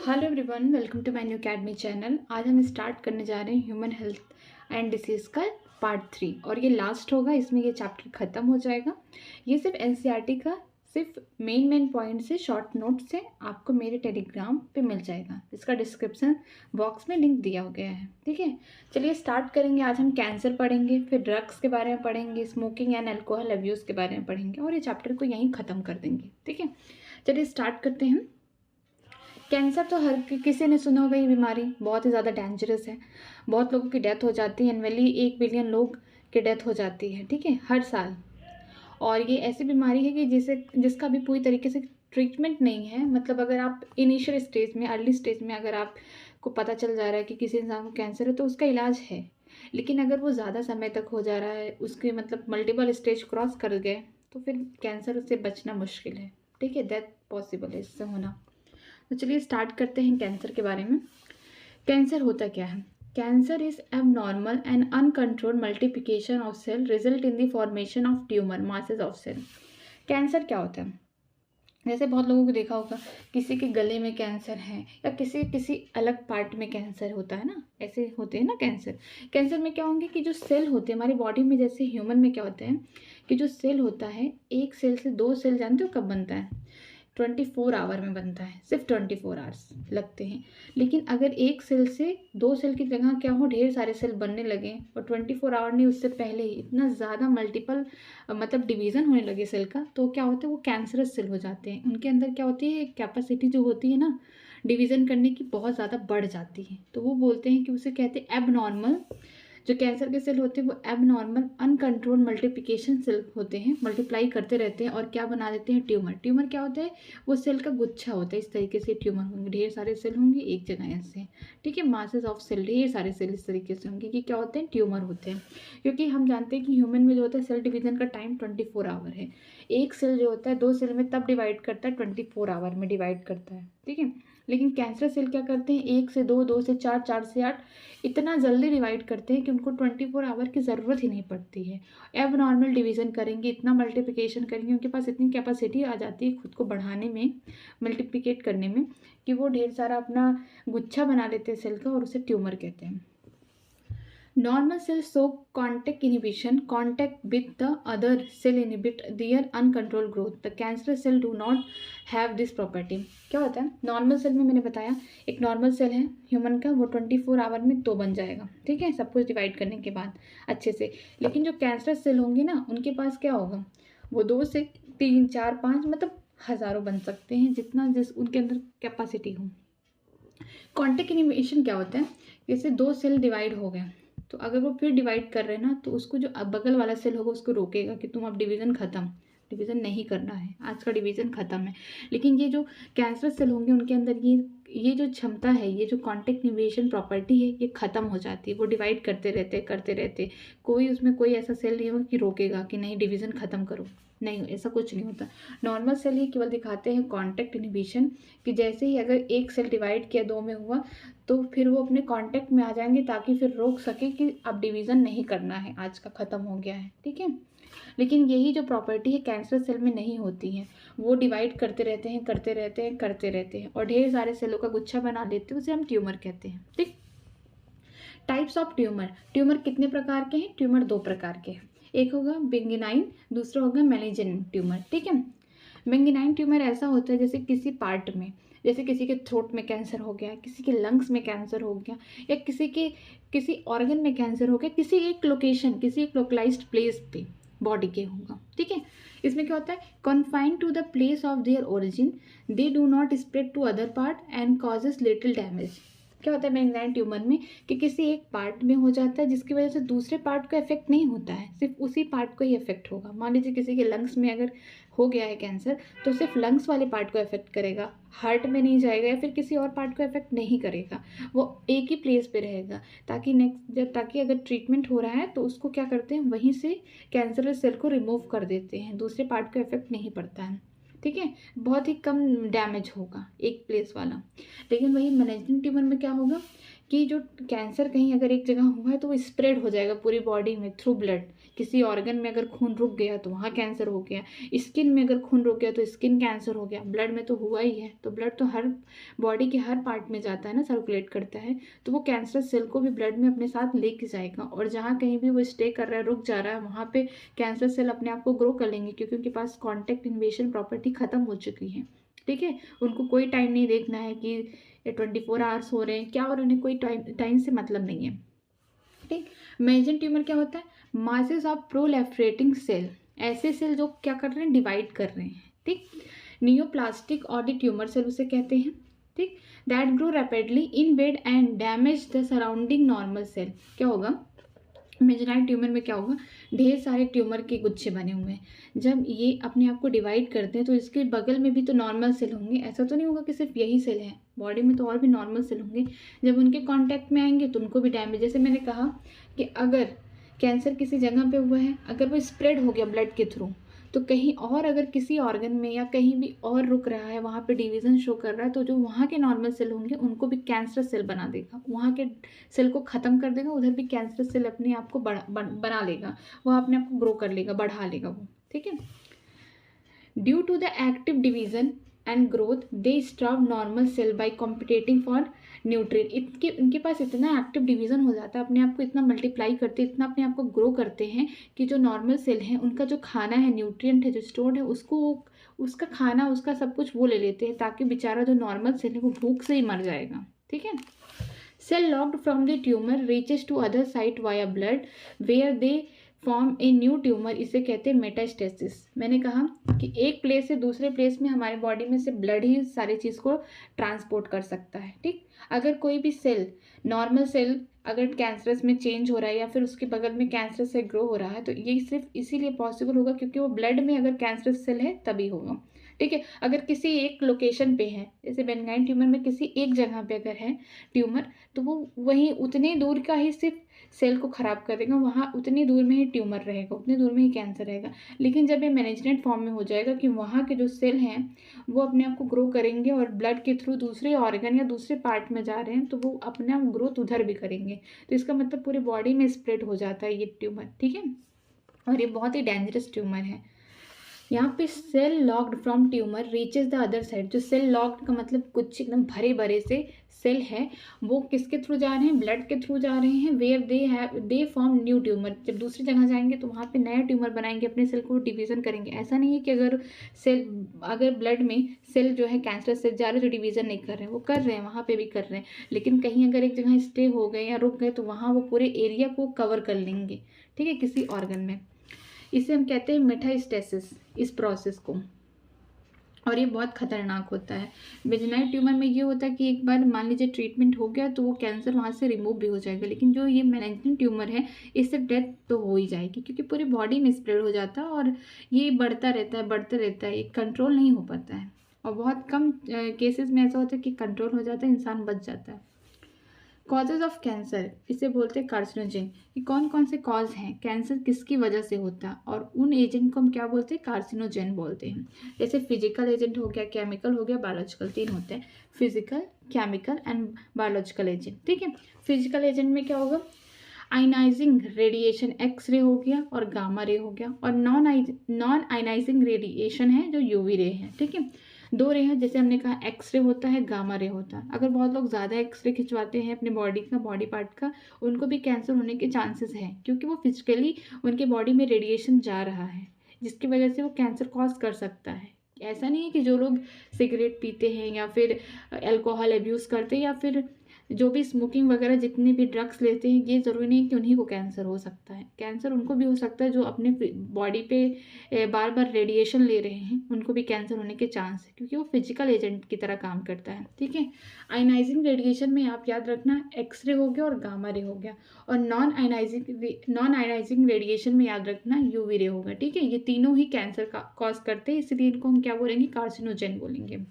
Hello everyone, welcome to my new academy channel. आज हम start करने जा रहे हैं ह्यूमन हेल्थ एंड डिसीज़ का पार्ट 3 और ये लास्ट होगा। इसमें ये चैप्टर ख़त्म हो जाएगा। ये सिर्फ एनसीईआरटी का सिर्फ मेन पॉइंट से शॉर्ट नोट से आपको मेरे टेलीग्राम पे मिल जाएगा। इसका डिस्क्रिप्शन बॉक्स में लिंक दिया गया है। ठीक है, चलिए स्टार्ट करेंगे। आज हम कैंसर पढ़ेंगे, फिर ड्रग्स के बारे में पढ़ेंगे, स्मोकिंग एंड अल्कोहल अब्यूज़ के बारे में पढ़ेंगे और ये चैप्टर को यहीं ख़त्म कर देंगे। ठीक है, चलिए स्टार्ट करते हैं। कैंसर तो हर किसी ने सुना होगा। ये बीमारी बहुत ही ज़्यादा डेंजरस है। बहुत लोगों की डेथ हो जाती है। एनुअली 1 बिलियन लोग की डेथ हो जाती है, ठीक है, हर साल। और ये ऐसी बीमारी है कि जिसका भी पूरी तरीके से ट्रीटमेंट नहीं है। मतलब अगर आप इनिशियल स्टेज में, अर्ली स्टेज में अगर आपको पता चल जा रहा है कि किसी इंसान को कैंसर है तो उसका इलाज है। लेकिन अगर वो ज़्यादा समय तक हो जा रहा है, उसके मतलब मल्टीपल स्टेज क्रॉस कर गए, तो फिर कैंसर से बचना मुश्किल है। ठीक है, डेथ पॉसिबल है इससे होना। तो चलिए स्टार्ट करते हैं कैंसर के बारे में। कैंसर होता क्या है? Cancer is abnormal and uncontrolled multiplication of cell result in the formation of tumour masses of cell. Cancer क्या होता है? जैसे बहुत लोगों को देखा होगा, किसी के गले में कैंसर है या किसी अलग पार्ट में कैंसर होता है ना, ऐसे होते हैं ना कैंसर। कैंसर में क्या होंगे कि जो सेल होते हैं हमारी बॉडी में, जैसे ह्यूमन में क्या होता है कि जो सेल होता है, एक सेल से 2 सेल, जानते हो कब बनता है? 24 आवर में बनता है। सिर्फ 24 आवर्स लगते हैं। लेकिन अगर एक सेल से 2 सेल की जगह क्या हो, ढेर सारे सेल बनने लगे और 24 आवर नहीं, उससे पहले ही इतना ज़्यादा मल्टीपल मतलब डिवीज़न होने लगे सेल का, तो क्या होता है, वो कैंसरस सेल हो जाते हैं। उनके अंदर क्या होती है, कैपेसिटी जो होती है ना डिवीज़न करने की, बहुत ज़्यादा बढ़ जाती है। तो वो बोलते हैं कि उसे कहते हैं एबनॉर्मल। जो कैंसर के सेल होते हैं वो एबनॉर्मल अनकंट्रोल मल्टीप्लिकेशन सेल होते हैं, मल्टीप्लाई करते रहते हैं और क्या बना देते हैं, ट्यूमर। ट्यूमर क्या होता है, वो सेल का गुच्छा होता है। इस तरीके से ट्यूमर होंगे, ढेर सारे सेल होंगे एक जगह ऐसे। ठीक है, मासेस ऑफ सेल, ढेर सारे सेल इस तरीके से होंगे कि क्या होते हैं, ट्यूमर होते हैं। क्योंकि हम जानते हैं कि ह्यूमन में जो होता है सेल डिवीजन का टाइम 24 आवर है। एक सेल जो होता है 2 सेल में तब डिवाइड करता है, 24 आवर में डिवाइड करता है। ठीक है, लेकिन कैंसर सेल क्या करते हैं, 1 से 2, 2 से 4, 4 से 8, इतना जल्दी डिवाइड करते हैं कि उनको 24 आवर की ज़रूरत ही नहीं पड़ती है। एब नॉर्मल डिवीज़न करेंगे, इतना मल्टीप्लिकेशन करेंगे, उनके पास इतनी कैपेसिटी आ जाती है खुद को बढ़ाने में, मल्टीप्लिकेट करने में, कि वो ढेर सारा अपना गुच्छा बना लेते हैं सेल का और उसे ट्यूमर कहते हैं। Normal cells show contact inhibition. Contact with the other cell inhibit their uncontrolled growth. The cancerous cell do not have this property. क्या होता है नॉर्मल सेल में? मैंने बताया एक नॉर्मल सेल है ह्यूमन का, वो 24 आवर में 2 बन जाएगा। ठीक है, सब कुछ डिवाइड करने के बाद अच्छे से। लेकिन जो कैंसरस सेल होंगे ना, उनके पास क्या होगा, वो 2 से 3, 4, 5 मतलब हज़ारों बन सकते हैं, जितना जिस उनके अंदर कैपेसिटी हो। कॉन्टेक्ट इनिबिशन क्या होता है, जैसे 2 सेल डिवाइड हो गए तो अगर वो फिर डिवाइड कर रहे हैं ना, तो उसको जो बगल वाला सेल होगा उसको रोकेगा कि तुम अब डिवीज़न ख़त्म, डिवीज़न नहीं करना है, आज का डिवीज़न ख़त्म है। लेकिन ये जो कैंसर सेल होंगे उनके अंदर ये जो क्षमता है, ये जो कॉन्टेक्ट इनिबिशन प्रॉपर्टी है, ये ख़त्म हो जाती है। वो डिवाइड करते रहते, कोई उसमें कोई ऐसा सेल नहीं होगा कि रोकेगा कि नहीं डिवीज़न ख़त्म करो, नहीं, ऐसा कुछ नहीं होता। नॉर्मल सेल ही केवल दिखाते हैं कॉन्टेक्ट इनिबिशन, कि जैसे ही अगर एक सेल डिवाइड किया 2 में हुआ तो फिर वो अपने कांटेक्ट में आ जाएंगे, ताकि फिर रोक सके कि अब डिवीज़न नहीं करना है, आज का ख़त्म हो गया है। ठीक है, लेकिन यही जो प्रॉपर्टी है कैंसर सेल में नहीं होती है। वो डिवाइड करते रहते हैं और ढेर सारे सेलों का गुच्छा बना लेते हैं, उसे हम ट्यूमर कहते हैं। ठीक, टाइप्स ऑफ ट्यूमर। ट्यूमर कितने प्रकार के हैं? ट्यूमर 2 प्रकार के हैं। एक होगा बेंगिनाइन, दूसरा होगा मेलिग्नेंट ट्यूमर। ठीक है, बेंगिनाइन ट्यूमर ऐसा होता है जैसे किसी पार्ट में, जैसे किसी के थ्रोट में कैंसर हो गया, किसी के लंग्स में कैंसर हो गया, या किसी ऑर्गन में कैंसर हो गया, किसी एक लोकलाइज्ड प्लेस पे बॉडी के होगा। ठीक है, इसमें क्या होता है, confined to the place of their origin, they do not spread to other part and causes little damage. क्या होता है बेंगिनाइन ट्यूमर में कि किसी एक पार्ट में हो जाता है, जिसकी वजह से दूसरे पार्ट को इफेक्ट नहीं होता है, सिर्फ उसी पार्ट को ही इफेक्ट होगा। मान लीजिए किसी के लंग्स में अगर हो गया है कैंसर, तो सिर्फ लंग्स वाले पार्ट को इफेक्ट करेगा, हार्ट में नहीं जाएगा या फिर किसी और पार्ट को इफेक्ट नहीं करेगा, वो एक ही प्लेस पे रहेगा, ताकि अगर ट्रीटमेंट हो रहा है तो उसको क्या करते हैं, वहीं से कैंसरस सेल को रिमूव कर देते हैं, दूसरे पार्ट को इफेक्ट नहीं पड़ता है। ठीक है, बहुत ही कम डैमेज होगा एक प्लेस वाला। लेकिन वही मैलिग्नेंट ट्यूमर में क्या होगा कि जो कैंसर कहीं अगर एक जगह हुआ है तो वो स्प्रेड हो जाएगा पूरी बॉडी में थ्रू ब्लड, किसी ऑर्गन में अगर खून रुक गया तो वहाँ कैंसर हो गया, स्किन में अगर खून रुक गया तो स्किन कैंसर हो गया, ब्लड में तो हुआ ही है। तो ब्लड तो हर बॉडी के हर पार्ट में जाता है ना, सर्कुलेट करता है, तो वो कैंसर सेल को भी ब्लड में अपने साथ लेके जाएगा, और जहाँ कहीं भी वो स्टे कर रहा है, रुक जा रहा है, वहाँ पे कैंसर सेल अपने आप को ग्रो कर लेंगे, क्योंकि उनके पास कॉन्टैक्ट इन्वेशन प्रॉपर्टी खत्म हो चुकी है। ठीक है, उनको कोई टाइम नहीं देखना है कि 24 आवर्स हो रहे हैं, क्या हो रहे हैं, कोई टाइम से मतलब नहीं है। ठीक, मेजन ट्यूमर क्या होता है? मासेस ऑफ प्रोलिफरेटिंग सेल, ऐसे सेल जो क्या कर रहे हैं, डिवाइड कर रहे हैं। ठीक, नियोप्लास्टिक और द ट्यूमर सेल उसे कहते हैं। ठीक, that grow rapidly invade and damage the surrounding normal cell. क्या होगा मेजनाइट ट्यूमर में? क्या होगा, ढेर सारे ट्यूमर के गुच्छे बने हुए हैं, जब ये अपने आप को डिवाइड करते हैं तो इसके बगल में भी तो नॉर्मल सेल होंगे, ऐसा तो नहीं होगा कि सिर्फ यही सेल है, बॉडी में तो और भी नॉर्मल सेल होंगे, जब उनके कांटेक्ट में आएंगे तो उनको भी डैमेज। जैसे मैंने कहा कि अगर कैंसर किसी जगह पे हुआ है, अगर वो स्प्रेड हो गया ब्लड के थ्रू, तो कहीं और अगर किसी ऑर्गन में या कहीं भी और रुक रहा है, वहाँ पे डिवीजन शो कर रहा है, तो जो वहाँ के नॉर्मल सेल होंगे उनको भी कैंसर सेल बना देगा, वहाँ के सेल को ख़त्म कर देगा, उधर भी कैंसर सेल अपने आप को बना लेगा, वो अपने आप को ग्रो कर लेगा, बढ़ा लेगा वो। ठीक है, due to the active division and growth they stop normal cell by competing for nutrient. इनके पास इतना एक्टिव डिवीजन हो जाता है, अपने आप को इतना मल्टीप्लाई करते, इतना अपने आप को ग्रो करते हैं कि जो नॉर्मल सेल हैं उनका जो खाना है, न्यूट्रिएंट है जो स्टोर्ड है, उसको उसका खाना, उसका सब कुछ वो ले लेते हैं, ताकि बेचारा जो नॉर्मल सेल है वो भूख से ही मर जाएगा। ठीक है, cell locked from the tumour reaches to other site via blood where they form a new tumour, इसे कहते हैं मेटास्टेसिस। मैंने कहा कि एक प्लेस से दूसरे प्लेस में हमारे बॉडी में से ब्लड ही सारी चीज़ को ट्रांसपोर्ट कर सकता है। ठीक, अगर कोई भी सेल, नॉर्मल सेल अगर कैंसरस में चेंज हो रहा है या फिर उसके बगल में कैंसर से ग्रो हो रहा है, तो ये सिर्फ इसीलिए पॉसिबल होगा क्योंकि वो ब्लड में अगर कैंसर सेल है तभी होगा। ठीक है, अगर किसी एक लोकेशन पे है, जैसे बेनिग्नाइन ट्यूमर में किसी एक जगह पे अगर है ट्यूमर, तो वो वहीं उतने दूर का ही सिर्फ सेल को ख़राब कर देगा, वहाँ उतनी दूर में ही ट्यूमर रहेगा, उतनी दूर में ही कैंसर रहेगा। लेकिन जब ये मैनेजमेंट फॉर्म में हो जाएगा कि वहाँ के जो सेल हैं वो अपने आप को ग्रो करेंगे और ब्लड के थ्रू दूसरे ऑर्गन या दूसरे पार्ट में जा रहे हैं, तो वो अपने आप ग्रोथ उधर भी करेंगे, तो इसका मतलब पूरी बॉडी में स्प्रेड हो जाता है ये ट्यूमर। ठीक है, और ये बहुत ही डेंजरस ट्यूमर है। यहाँ पे cell locked from tumour reaches the other side, जो सेल लॉक्ड का मतलब कुछ एकदम भरे भरे से सेल है, वो किसके थ्रू जा रहे हैं, ब्लड के थ्रू जा रहे हैं, where they form new tumour. जब दूसरी जगह जाएंगे तो वहाँ पे नया ट्यूमर बनाएंगे, अपने सेल को डिवीज़न करेंगे। ऐसा नहीं है कि अगर ब्लड में सेल जो है कैंसर सेल जा रहे हैं तो डिवीज़न नहीं कर रहे हैं, वो कर रहे हैं, वहाँ पे भी कर रहे हैं, लेकिन कहीं अगर एक जगह स्टे हो गए या रुक गए तो वहाँ वो पूरे एरिया को कवर कर लेंगे। ठीक है, किसी ऑर्गन में, इसे हम कहते हैं मेटास्टेसिस, इस प्रोसेस को, और ये बहुत खतरनाक होता है। वेजिनाइल ट्यूमर में ये होता है कि एक बार मान लीजिए ट्रीटमेंट हो गया तो वो कैंसर वहाँ से रिमूव भी हो जाएगा, लेकिन जो ये मेलाग्निक ट्यूमर है इससे डेथ तो हो ही जाएगी, क्योंकि पूरी बॉडी में स्प्रेड हो जाता है और ये बढ़ता रहता है, ये कंट्रोल नहीं हो पाता है, और बहुत कम केसेस में ऐसा होता है कि कंट्रोल हो जाता है, इंसान बच जाता है। कॉजेज ऑफ कैंसर, इसे बोलते हैं कार्सिनोजेन, कि कौन कौन से कॉज हैं, कैंसर किसकी वजह से होता है, और उन एजेंट को हम क्या बोलते हैं, कार्सिनोजेन बोलते हैं। जैसे फिजिकल एजेंट हो गया, केमिकल हो गया, बायोलॉजिकल, तीन होते हैं, physical, chemical and biological agent. ठीक है, फिजिकल एजेंट में क्या होगा, आयनाइजिंग रेडिएशन, एक्स-रे हो गया और गामा रे हो गया, और नॉन आयनाइजिंग रेडिएशन है जो यूवी रे है। ठीक है, दो रे हैं, जैसे हमने कहा एक्सरे होता है, गामा रे होता है। अगर बहुत लोग ज़्यादा एक्सरे खिंचवाते हैं अपने बॉडी पार्ट का, उनको भी कैंसर होने के चांसेस हैं, क्योंकि वो फिजिकली उनके बॉडी में रेडिएशन जा रहा है, जिसकी वजह से वो कैंसर कॉज कर सकता है। ऐसा नहीं है कि जो लोग सिगरेट पीते हैं या फिर अल्कोहल अब्यूज़ करते हैं या फिर जो भी स्मोकिंग वगैरह जितने भी ड्रग्स लेते हैं, ये ज़रूरी नहीं कि उन्हीं को कैंसर हो सकता है। कैंसर उनको भी हो सकता है जो अपने बॉडी पे बार बार रेडिएशन ले रहे हैं, उनको भी कैंसर होने के चांस है, क्योंकि वो फिजिकल एजेंट की तरह काम करता है। ठीक है, आयनाइजिंग रेडिएशन में आप याद रखना एक्सरे हो गया और गामा रे हो गया, और नॉन आयनाइजिंग रेडिएशन में याद रखना यूवी रे होगा। ठीक है, ये तीनों ही कैंसर का कॉज करते हैं, इसलिए इनको हम क्या बोलेंगे, कार्सिनोजेन बोलेंगे।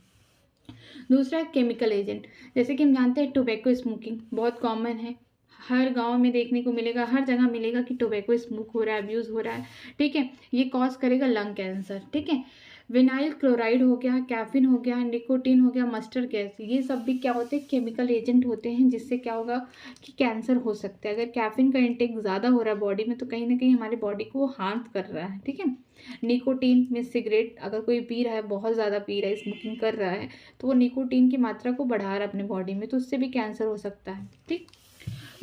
दूसरा है केमिकल एजेंट, जैसे कि हम जानते हैं टोबैको स्मोकिंग बहुत कॉमन है, हर गांव में देखने को मिलेगा, हर जगह मिलेगा कि टोबैको स्मोक हो रहा है, अब्यूज़ हो रहा है। ठीक है, ये कॉज करेगा लंग कैंसर। ठीक है, विनाइल क्लोराइड हो गया, कैफीन हो गया, निकोटीन हो गया, मस्टर्ड गैस, ये सब भी क्या होते हैं, केमिकल एजेंट होते हैं जिससे क्या होगा कि कैंसर हो सकता है। अगर कैफीन का इंटेक ज़्यादा हो रहा है बॉडी में तो कहीं ना कहीं हमारी बॉडी को वो हार्म कर रहा है। ठीक है। निकोटीन में सिगरेट अगर कोई पी रहा है, बहुत ज़्यादा पी रहा है, स्मोकिंग कर रहा है, तो वो निकोटीन की मात्रा को बढ़ा रहा है अपने बॉडी में, तो उससे भी कैंसर हो सकता है। ठीक।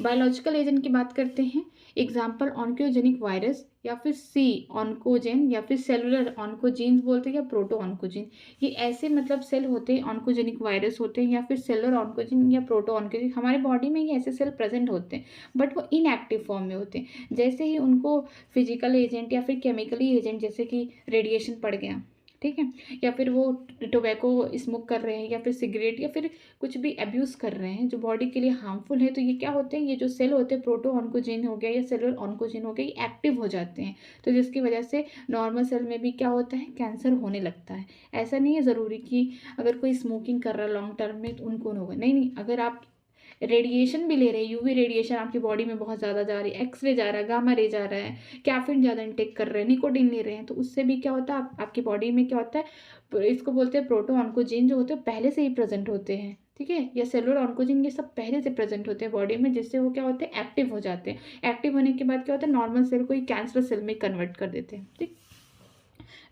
बायोलॉजिकल एजेंट की बात करते हैं। एग्जाम्पल ऑन्कोजेनिक वायरस, या फिर सी ऑन्कोजेन, या फिर सेलुलर ऑन्कोजीन बोलते हैं, या प्रोटो ऑन्कोजीन। ये ऐसे मतलब सेल होते हैं, ऑन्कोजेनिक वायरस होते हैं या फिर सेलुलर ऑन्कोजीन या प्रोटो ऑन्कोजीन, हमारे बॉडी में ये ऐसे सेल प्रेजेंट होते हैं, बट वो इनएक्टिव फॉर्म में होते हैं। जैसे ही उनको फिजिकल एजेंट या फिर केमिकली एजेंट जैसे कि रेडिएशन पड़ गया, ठीक है, या फिर वो टोबैको स्मोक कर रहे हैं, या फिर सिगरेट, या फिर कुछ भी अब्यूज़ कर रहे हैं जो बॉडी के लिए हार्मफुल है, तो ये क्या होते हैं, ये जो सेल होते हैं प्रोटो ऑन्कोजीन हो गया या सेलुलर ऑन्कोजीन हो गया, ये एक्टिव हो जाते हैं। तो जिसकी वजह से नॉर्मल सेल में भी क्या होता है, कैंसर होने लगता है। ऐसा नहीं है ज़रूरी कि अगर कोई स्मोकिंग कर रहा है लॉन्ग टर्म में तो उनको होगा, नहीं नहीं, अगर आप रेडिएशन भी ले रहे हैं, यूवी रेडिएशन आपकी बॉडी में बहुत ज़्यादा जा रही है, एक्सरे जा रहा है, गामा रे जा रहा है, कैफीन ज़्यादा इंटेक कर रहे हैं, निकोटीन ले रहे हैं, तो उससे भी क्या होता है, आपकी बॉडी में क्या होता है, इसको बोलते हैं प्रोटो ऑन्कोजीन, जो होते हैं पहले से ही प्रेजेंट होते हैं। ठीक है, या सेलुलर ऑन्कोजीन, ये सब पहले से प्रेजेंट होते हैं बॉडी में, जिससे वो क्या होते हैं, एक्टिव हो जाते हैं। एक्टिव होने के बाद क्या होता है, नॉर्मल सेल को ही कैंसर सेल में कन्वर्ट कर देते हैं। ठीक।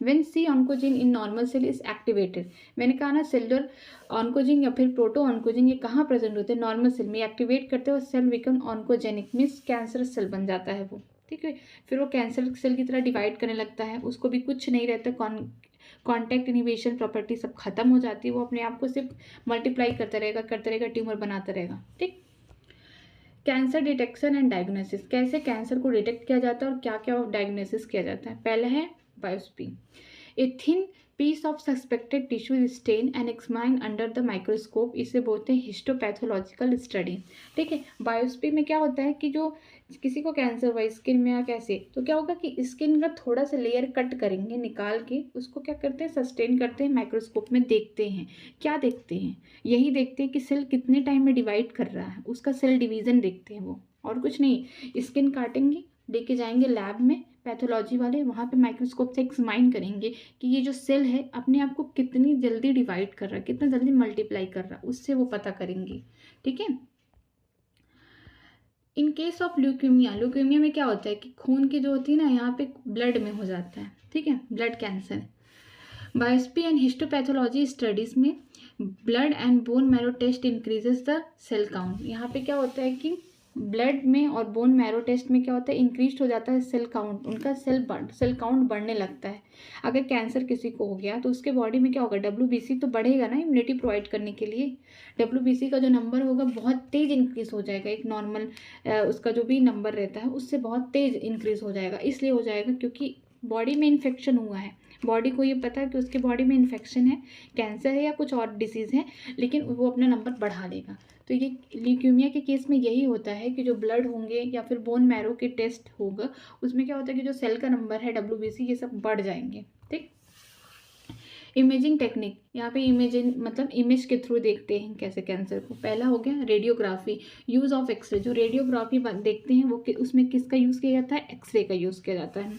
When C oncogene in normal cell is activated, मैंने कहा ना सेलुलर ऑन्कोजीन या फिर प्रोटो ऑन्कोजीन ये कहाँ प्रेजेंट होते हैं, नॉर्मल सेल में। एक्टिवेट करते हो cell become oncogenic, means cancer cell बन जाता है वो। ठीक है, फिर वो कैंसर सेल की तरह डिवाइड करने लगता है, उसको भी कुछ नहीं रहता, कॉन्टैक्ट इनिबिशन प्रॉपर्टी सब खत्म हो जाती है, वो अपने आप को सिर्फ मल्टीप्लाई करता रहेगा, ट्यूमर बनाता रहेगा। ठीक। कैंसर डिटेक्शन एंड डायग्नोसिस, कैसे कैंसर को डिटेक्ट किया जाता है और क्या क्या डायग्नोसिस किया जाता है। पहला है biopsy, a thin piece of suspected tissue is stain and examined under the microscope, इसे बोलते हैं हिस्टोपैथोलॉजिकल स्टडी। ठीक है, बायोप्सी में क्या होता है कि जो किसी को कैंसर हुआ स्किन में या कैसे, तो क्या होगा कि स्किन का थोड़ा सा लेयर कट करेंगे, निकाल के उसको क्या करते हैं, सस्टेन करते हैं, माइक्रोस्कोप में देखते हैं। क्या देखते हैं, यही देखते हैं कि सेल कितने टाइम में डिवाइड कर रहा है, उसका सेल डिवीज़न देखते हैं वो, और कुछ नहीं। स्किन काटेंगे, लेके जाएंगे लैब में, पैथोलॉजी वाले वहाँ पे माइक्रोस्कोप से एक्समाइन करेंगे कि ये जो सेल है अपने आप को कितनी जल्दी डिवाइड कर रहा है, कितना जल्दी मल्टीप्लाई कर रहा है, उससे वो पता करेंगे। ठीक है। In case of leukaemia, leukaemia में क्या होता है कि खून की जो होती है ना, यहाँ पे ब्लड में हो जाता है। ठीक है, blood cancer. Biopsy and histopathology studies में blood and bone marrow test increases the cell count, यहाँ पे क्या होता है कि ब्लड में और बोन मैरो टेस्ट में क्या होता है, इंक्रीज हो जाता है सेल काउंट, उनका सेल काउंट बढ़ने लगता है। अगर कैंसर किसी को हो गया तो उसके बॉडी में क्या होगा, WBC तो बढ़ेगा ना, इम्यूनिटी प्रोवाइड करने के लिए। WBC का जो नंबर होगा बहुत तेज़ इंक्रीज हो जाएगा, एक नॉर्मल उसका जो भी नंबर रहता है उससे बहुत तेज़ इंक्रीज हो जाएगा। इसलिए हो जाएगा क्योंकि बॉडी में इन्फेक्शन हुआ है, बॉडी को ये पता है कि उसके बॉडी में इन्फेक्शन है, कैंसर है या कुछ और डिसीज़ है, लेकिन वो अपना नंबर बढ़ा लेगा। तो ये ल्यूकेमिया के केस में यही होता है कि जो ब्लड होंगे या फिर बोन मैरो के टेस्ट होगा, उसमें क्या होता है कि जो सेल का नंबर है WBC ये सब बढ़ जाएंगे। ठीक। इमेजिंग टेक्निक, यहाँ पे इमेजिंग मतलब इमेज के थ्रू देखते हैं कैसे कैंसर को। पहला हो गया रेडियोग्राफी, यूज़ ऑफ एक्सरे, जो रेडियोग्राफी देखते हैं वो उसमें किसका यूज़ किया जाता है, एक्सरे का यूज़ किया जाता है।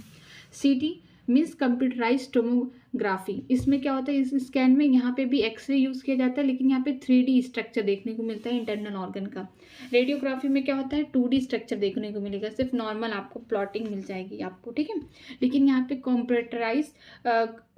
CT मीन्स कंप्यूटराइज टोमोग्राफी, इसमें क्या होता है, इस स्कैन में यहाँ पे भी एक्सरे यूज़ किया जाता है, लेकिन यहाँ पे 3D स्ट्रक्चर देखने को मिलता है इंटरनल ऑर्गन का। रेडियोग्राफी में क्या होता है, 2D स्ट्रक्चर देखने को मिलेगा, सिर्फ नॉर्मल आपको प्लॉटिंग मिल जाएगी आपको। ठीक है, लेकिन यहाँ पे कंप्यूटराइज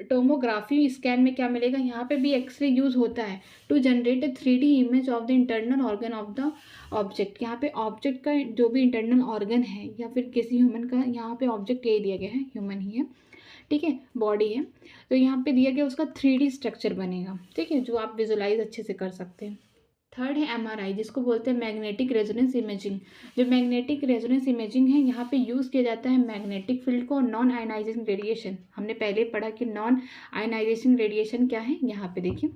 टोमोग्राफी स्कैन में क्या मिलेगा, यहाँ पे भी एक्सरे यूज़ होता है to generate a 3D image of the internal organ of the object. यहाँ पे ऑब्जेक्ट का जो भी इंटरनल ऑर्गन है या फिर किसी ह्यूमन का, यहाँ पे ऑब्जेक्ट ये दिया गया है, ह्यूमन ही है। ठीक है, बॉडी है, तो यहाँ पे दिया गया उसका 3D स्ट्रक्चर बनेगा। ठीक है, जो आप विजुलाइज अच्छे से कर सकते हैं। थर्ड है MRI, जिसको बोलते हैं मैग्नेटिक रेजोनेंस इमेजिंग। जो मैग्नेटिक रेजोनेंस इमेजिंग है, यहाँ पे यूज़ किया जाता है मैग्नेटिक फील्ड को, नॉन आयनाइजिंग रेडिएशन। हमने पहले पढ़ा कि नॉन आयनाइजिंग रेडिएशन क्या है, यहाँ पे देखिए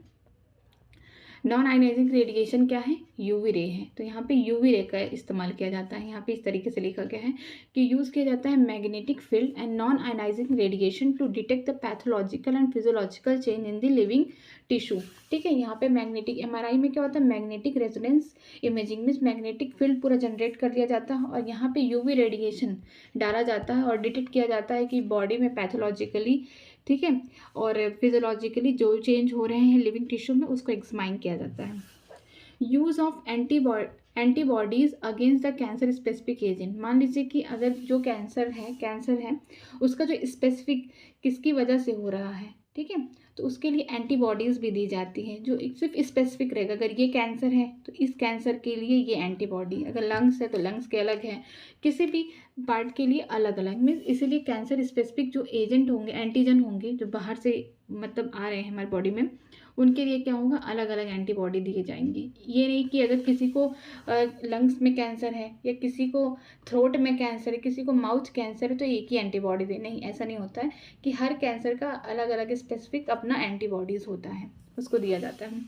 नॉन आयनाइजिंग रेडिएशन क्या है, यूवी रे है, तो यहाँ पे यूवी रे का इस्तेमाल किया जाता है। यहाँ पे इस तरीके से लिखा गया है कि यूज़ किया जाता है magnetic field and non ionising radiation to detect the pathological and physiological change in the living tissue. ठीक है, यहाँ पे मैग्नेटिक MRI में क्या होता है, मैग्नेटिक रेजोनेंस इमेजिंग में मैग्नेटिक फील्ड पूरा जनरेट कर दिया जाता है और यहाँ पे यूवी रेडिएशन डाला जाता है और डिटेक्ट किया जाता है कि बॉडी में पैथोलॉजिकली ठीक है। और फिजियोलॉजिकली जो चेंज हो रहे हैं लिविंग टिश्यू में उसको एग्जामाइन किया जाता है। Use of antibodies against the cancer specific agent. मान लीजिए कि अगर जो कैंसर है उसका जो स्पेसिफिक किसकी वजह से हो रहा है, ठीक है, तो उसके लिए एंटीबॉडीज़ भी दी जाती हैं जो सिर्फ स्पेसिफिक रहेगा। अगर ये कैंसर है तो इस कैंसर के लिए ये एंटीबॉडी, अगर लंग्स है तो लंग्स के अलग हैं, किसी भी पार्ट के लिए अलग अलग। मीन्स इसीलिए कैंसर स्पेसिफिक जो एजेंट होंगे, एंटीजन होंगे, जो बाहर से मतलब आ रहे हैं हमारी बॉडी में, उनके लिए क्या होगा, अलग अलग एंटीबॉडी दिए जाएंगे। ये नहीं कि अगर किसी को लंग्स में कैंसर है या किसी को थ्रोट में कैंसर है, किसी को माउथ कैंसर है तो एक ही एंटीबॉडी दे, नहीं, ऐसा नहीं होता है कि हर कैंसर का अलग अलग स्पेसिफिक अपना एंटीबॉडीज़ होता है, उसको दिया जाता है।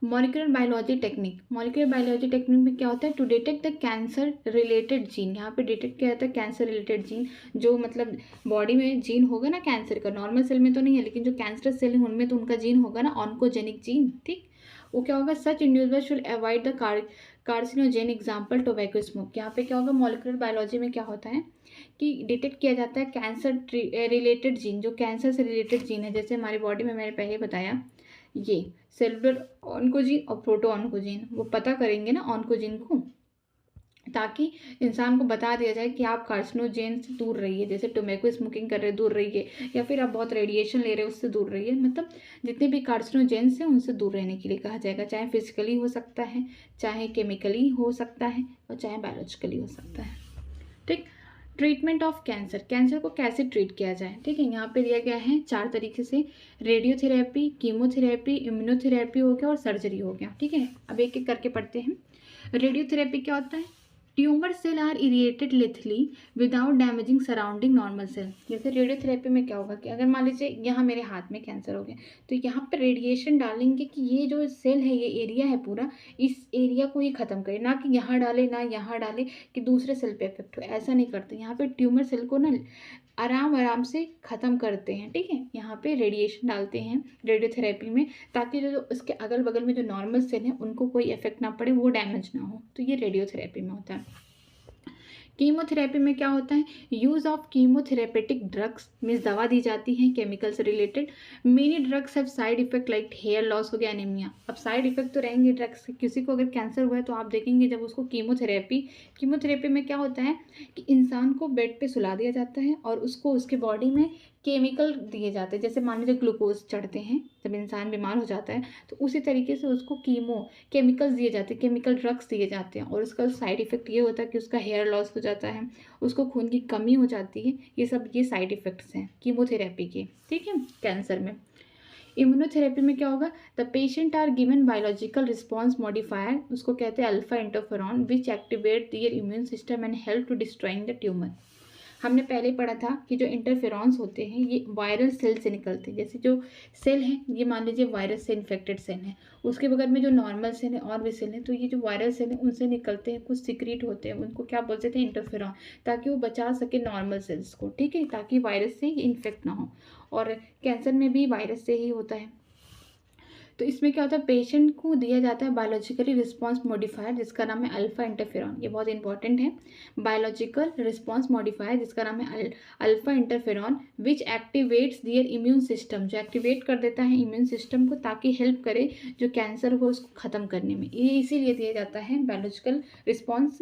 मॉलिक्यूलर बायोलॉजी टेक्निक में क्या होता है, to detect the cancer related gene. यहाँ पे डिटेक्ट किया जाता है कैंसर रिलेटेड जीन, जो मतलब बॉडी में जीन होगा ना कैंसर का, नॉर्मल सेल में तो नहीं है लेकिन जो कैंसर सेल है उनमें तो उनका जीन होगा ना, ऑन्कोजेनिक जीन, ठीक। वो क्या होगा, such individual should avoid the carcinogen example tobacco smoke. यहाँ पे क्या होगा, मॉलिक्यूलर बायोलॉजी में क्या होता है कि डिटेक्ट किया जाता है कैंसर रिलेटेड जीन, जो कैंसर से रिलेटेड जीन है। जैसे हमारी बॉडी में मैंने पहले बताया ये सेलुलर ऑन्कोजीन और प्रोटो ऑन्कोजीन, वो पता करेंगे ना ऑन्कोजीन को, ताकि इंसान को बता दिया जाए कि आप कार्सिनोजेन से दूर रहिए, जैसे टोबैको स्मोकिंग कर रहे दूर रहिए, या फिर आप बहुत रेडिएशन ले रहे हो उससे दूर रहिए। मतलब जितने भी कार्सिनोजेन्स हैं उनसे दूर रहने के लिए कहा जाएगा, चाहे फिजिकली हो सकता है, चाहे केमिकली हो सकता है, और चाहे बायोलॉजिकली हो सकता है, ठीक। ट्रीटमेंट ऑफ कैंसर को कैसे ट्रीट किया जाए, ठीक है। यहाँ पे दिया गया है 4 तरीके से, रेडियोथेरेपी, कीमोथेरेपी, इम्यूनोथेरेपी हो गया और सर्जरी हो गया, ठीक है। अब एक एक करके पढ़ते हैं। रेडियोथेरेपी क्या होता है, tumour cell are irradiated lethally without damaging surrounding normal cell. जैसे रेडियोथेरेपी में क्या होगा कि अगर मान लीजिए यहाँ मेरे हाथ में कैंसर हो गया तो यहाँ पर रेडिएशन डालेंगे कि ये जो सेल है, ये एरिया है पूरा, इस एरिया को ही ख़त्म करे, ना कि यहाँ डाले ना यहाँ डाले कि दूसरे सेल पे इफेक्ट हो, ऐसा नहीं करते। यहाँ पे ट्यूमर सेल को ना आराम से ख़त्म करते हैं, ठीक है। यहाँ पे रेडिएशन डालते हैं रेडियोथेरेपी में, ताकि जो उसके अगल बगल में जो नॉर्मल सेल हैं उनको कोई इफेक्ट ना पड़े, वो डैमेज ना हो, तो ये रेडियोथेरेपी में होता है। कीमोथेरेपी में क्या होता है, use of chemotherapeutic drugs, means दवा दी जाती है केमिकल से related. Many drugs have side effect like hair loss हो गया, एनीमिया। अब साइड इफेक्ट तो रहेंगे ड्रग्स के, किसी को अगर कैंसर हुआ है तो आप देखेंगे जब उसको कीमोथेरेपी में क्या होता है कि इंसान को बेड पे सुला दिया जाता है और उसको उसके बॉडी में केमिकल दिए जाते हैं। जैसे मान लीजिए ग्लूकोज चढ़ते हैं जब इंसान बीमार हो जाता है, तो उसी तरीके से उसको केमिकल्स दिए जाते हैं, केमिकल ड्रग्स दिए जाते हैं, और उसका साइड इफ़ेक्ट ये होता है कि उसका हेयर लॉस हो जाता है, उसको खून की कमी हो जाती है। ये साइड इफ़ेक्ट्स हैं कीमोथेरेपी के, ठीक है, कैंसर में। इम्यूनोथेरेपी में क्या होगा, the patient are given biological response modifier, उसको कहते हैं alpha interferon, which activate their immune system and help to destroying the tumour. हमने पहले पढ़ा था कि जो इंटरफेरॉन्स होते हैं ये वायरल सेल से निकलते हैं। जैसे जो सेल है ये मान लीजिए वायरस से इन्फेक्टेड सेल है, उसके बगल में जो नॉर्मल सेल है और भी सेल है, तो ये जो वायरल सेल है उनसे निकलते हैं, कुछ सीक्रेट होते हैं, उनको क्या बोलते थे, इंटरफेरॉन, ताकि वो बचा सके नॉर्मल सेल्स को, ठीक है, ताकि वायरस से ये इन्फेक्ट ना हो। और कैंसर में भी वायरस से ही होता है। तो इसमें क्या होता है, पेशेंट को दिया जाता है बायोलॉजिकली रिस्पॉन्स मॉडिफायर जिसका नाम है अल्फा इंटरफेरॉन, ये बहुत इंपॉर्टेंट है। बायोलॉजिकल रिस्पॉन्स मॉडिफायर जिसका नाम है अल्फा इंटरफेरॉन, विच एक्टिवेट्स दियर इम्यून सिस्टम, जो एक्टिवेट कर देता है इम्यून सिस्टम को ताकि हेल्प करे जो कैंसर हो उसको ख़त्म करने में। ये इसीलिए दिया जाता है biological response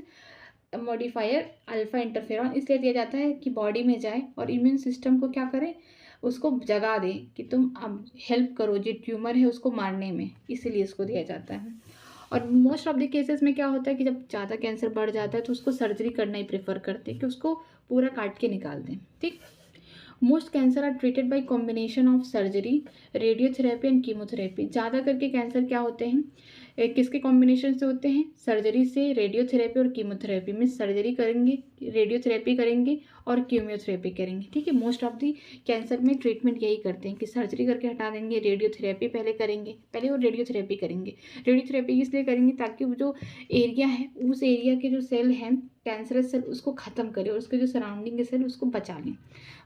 modifier alpha interferon, इसलिए दिया जाता है कि बॉडी में जाए और इम्यून सिस्टम को क्या करे, उसको जगा दे कि तुम अब हेल्प करो जो ट्यूमर है उसको मारने में, इसीलिए इसको दिया जाता है। और मोस्ट ऑफ द केसेस में क्या होता है कि जब ज़्यादा कैंसर बढ़ जाता है तो उसको सर्जरी करना ही प्रेफर करते हैं कि उसको पूरा काट के निकाल दें, ठीक। Most cancer are treated by combination of surgery, radiotherapy and chemotherapy. ज़्यादा करके कैंसर क्या होते हैं, किसके कॉम्बिनेशन से होते हैं, सर्जरी से, रेडियोथेरेपी और कीमोथेरेपी में। सर्जरी करेंगे, रेडियोथेरेपी करेंगे और कीमोथेरेपी करेंगे, ठीक है। मोस्ट ऑफ दी कैंसर में ट्रीटमेंट यही करते हैं कि सर्जरी करके हटा देंगे, रेडियोथेरेपी पहले वो रेडियोथेरेपी करेंगे। रेडियोथेरेपी इसलिए करेंगे ताकि वो जो एरिया है उस एरिया के जो सेल हैं कैंसरस सेल उसको ख़त्म करें और उसके जो सराउंडिंग के सेल उसको बचा लें।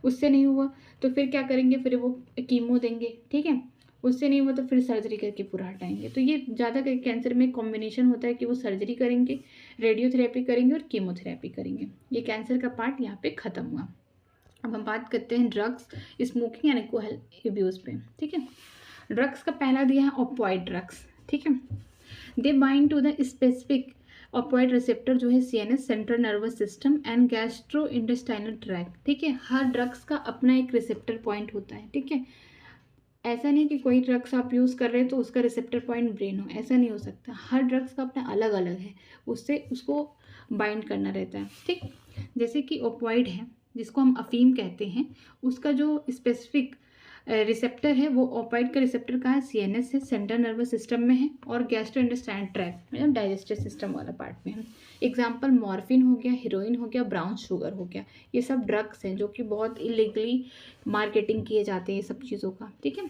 उससे नहीं हुआ तो फिर क्या करेंगे, फिर वो कीमो देंगे, ठीक है। उससे नहीं हुआ तो फिर सर्जरी करके पूरा हटाएंगे। तो ये ज़्यादा कैंसर में कॉम्बिनेशन होता है कि वो सर्जरी करेंगे, रेडियोथेरेपी करेंगे और कीमोथेरेपी करेंगे। ये कैंसर का पार्ट यहाँ पे ख़त्म हुआ। अब हम बात करते हैं drugs, smoking and alcohol abuse पे। ठीक है, ड्रग्स का पहला दिया है ऑपियोइड ड्रग्स। ठीक है, they bind to the specific opioid receptor जो है CNS, central nervous system and gastrointestinal tract. ठीक है, हर ड्रग्स का अपना एक रिसेप्टर पॉइंट होता है। ठीक है, ऐसा नहीं कि कोई ड्रग्स आप यूज़ कर रहे हैं तो उसका रिसेप्टर पॉइंट ब्रेन हो, ऐसा नहीं हो सकता। हर ड्रग्स का अपना अलग अलग है, उससे उसको बाइंड करना रहता है। ठीक, जैसे कि ओपियोइड है जिसको हम अफीम कहते हैं, उसका जो स्पेसिफिक रिसेप्टर है वो ओपियोइड का रिसेप्टर कहाँ है, सीएनएस है, सेंट्रल नर्वस सिस्टम में है, और गैस्ट्रोइंटेस्टाइनल ट्रैक्ट मतलब डाइजेस्टिव सिस्टम वाला पार्ट में है। एग्जाम्पल मॉर्फिन हो गया, हीरोइन हो गया, ब्राउन शुगर हो गया, ये सब ड्रग्स हैं जो कि बहुत इलीगली मार्केटिंग किए जाते हैं ये सब चीज़ों का। ठीक है,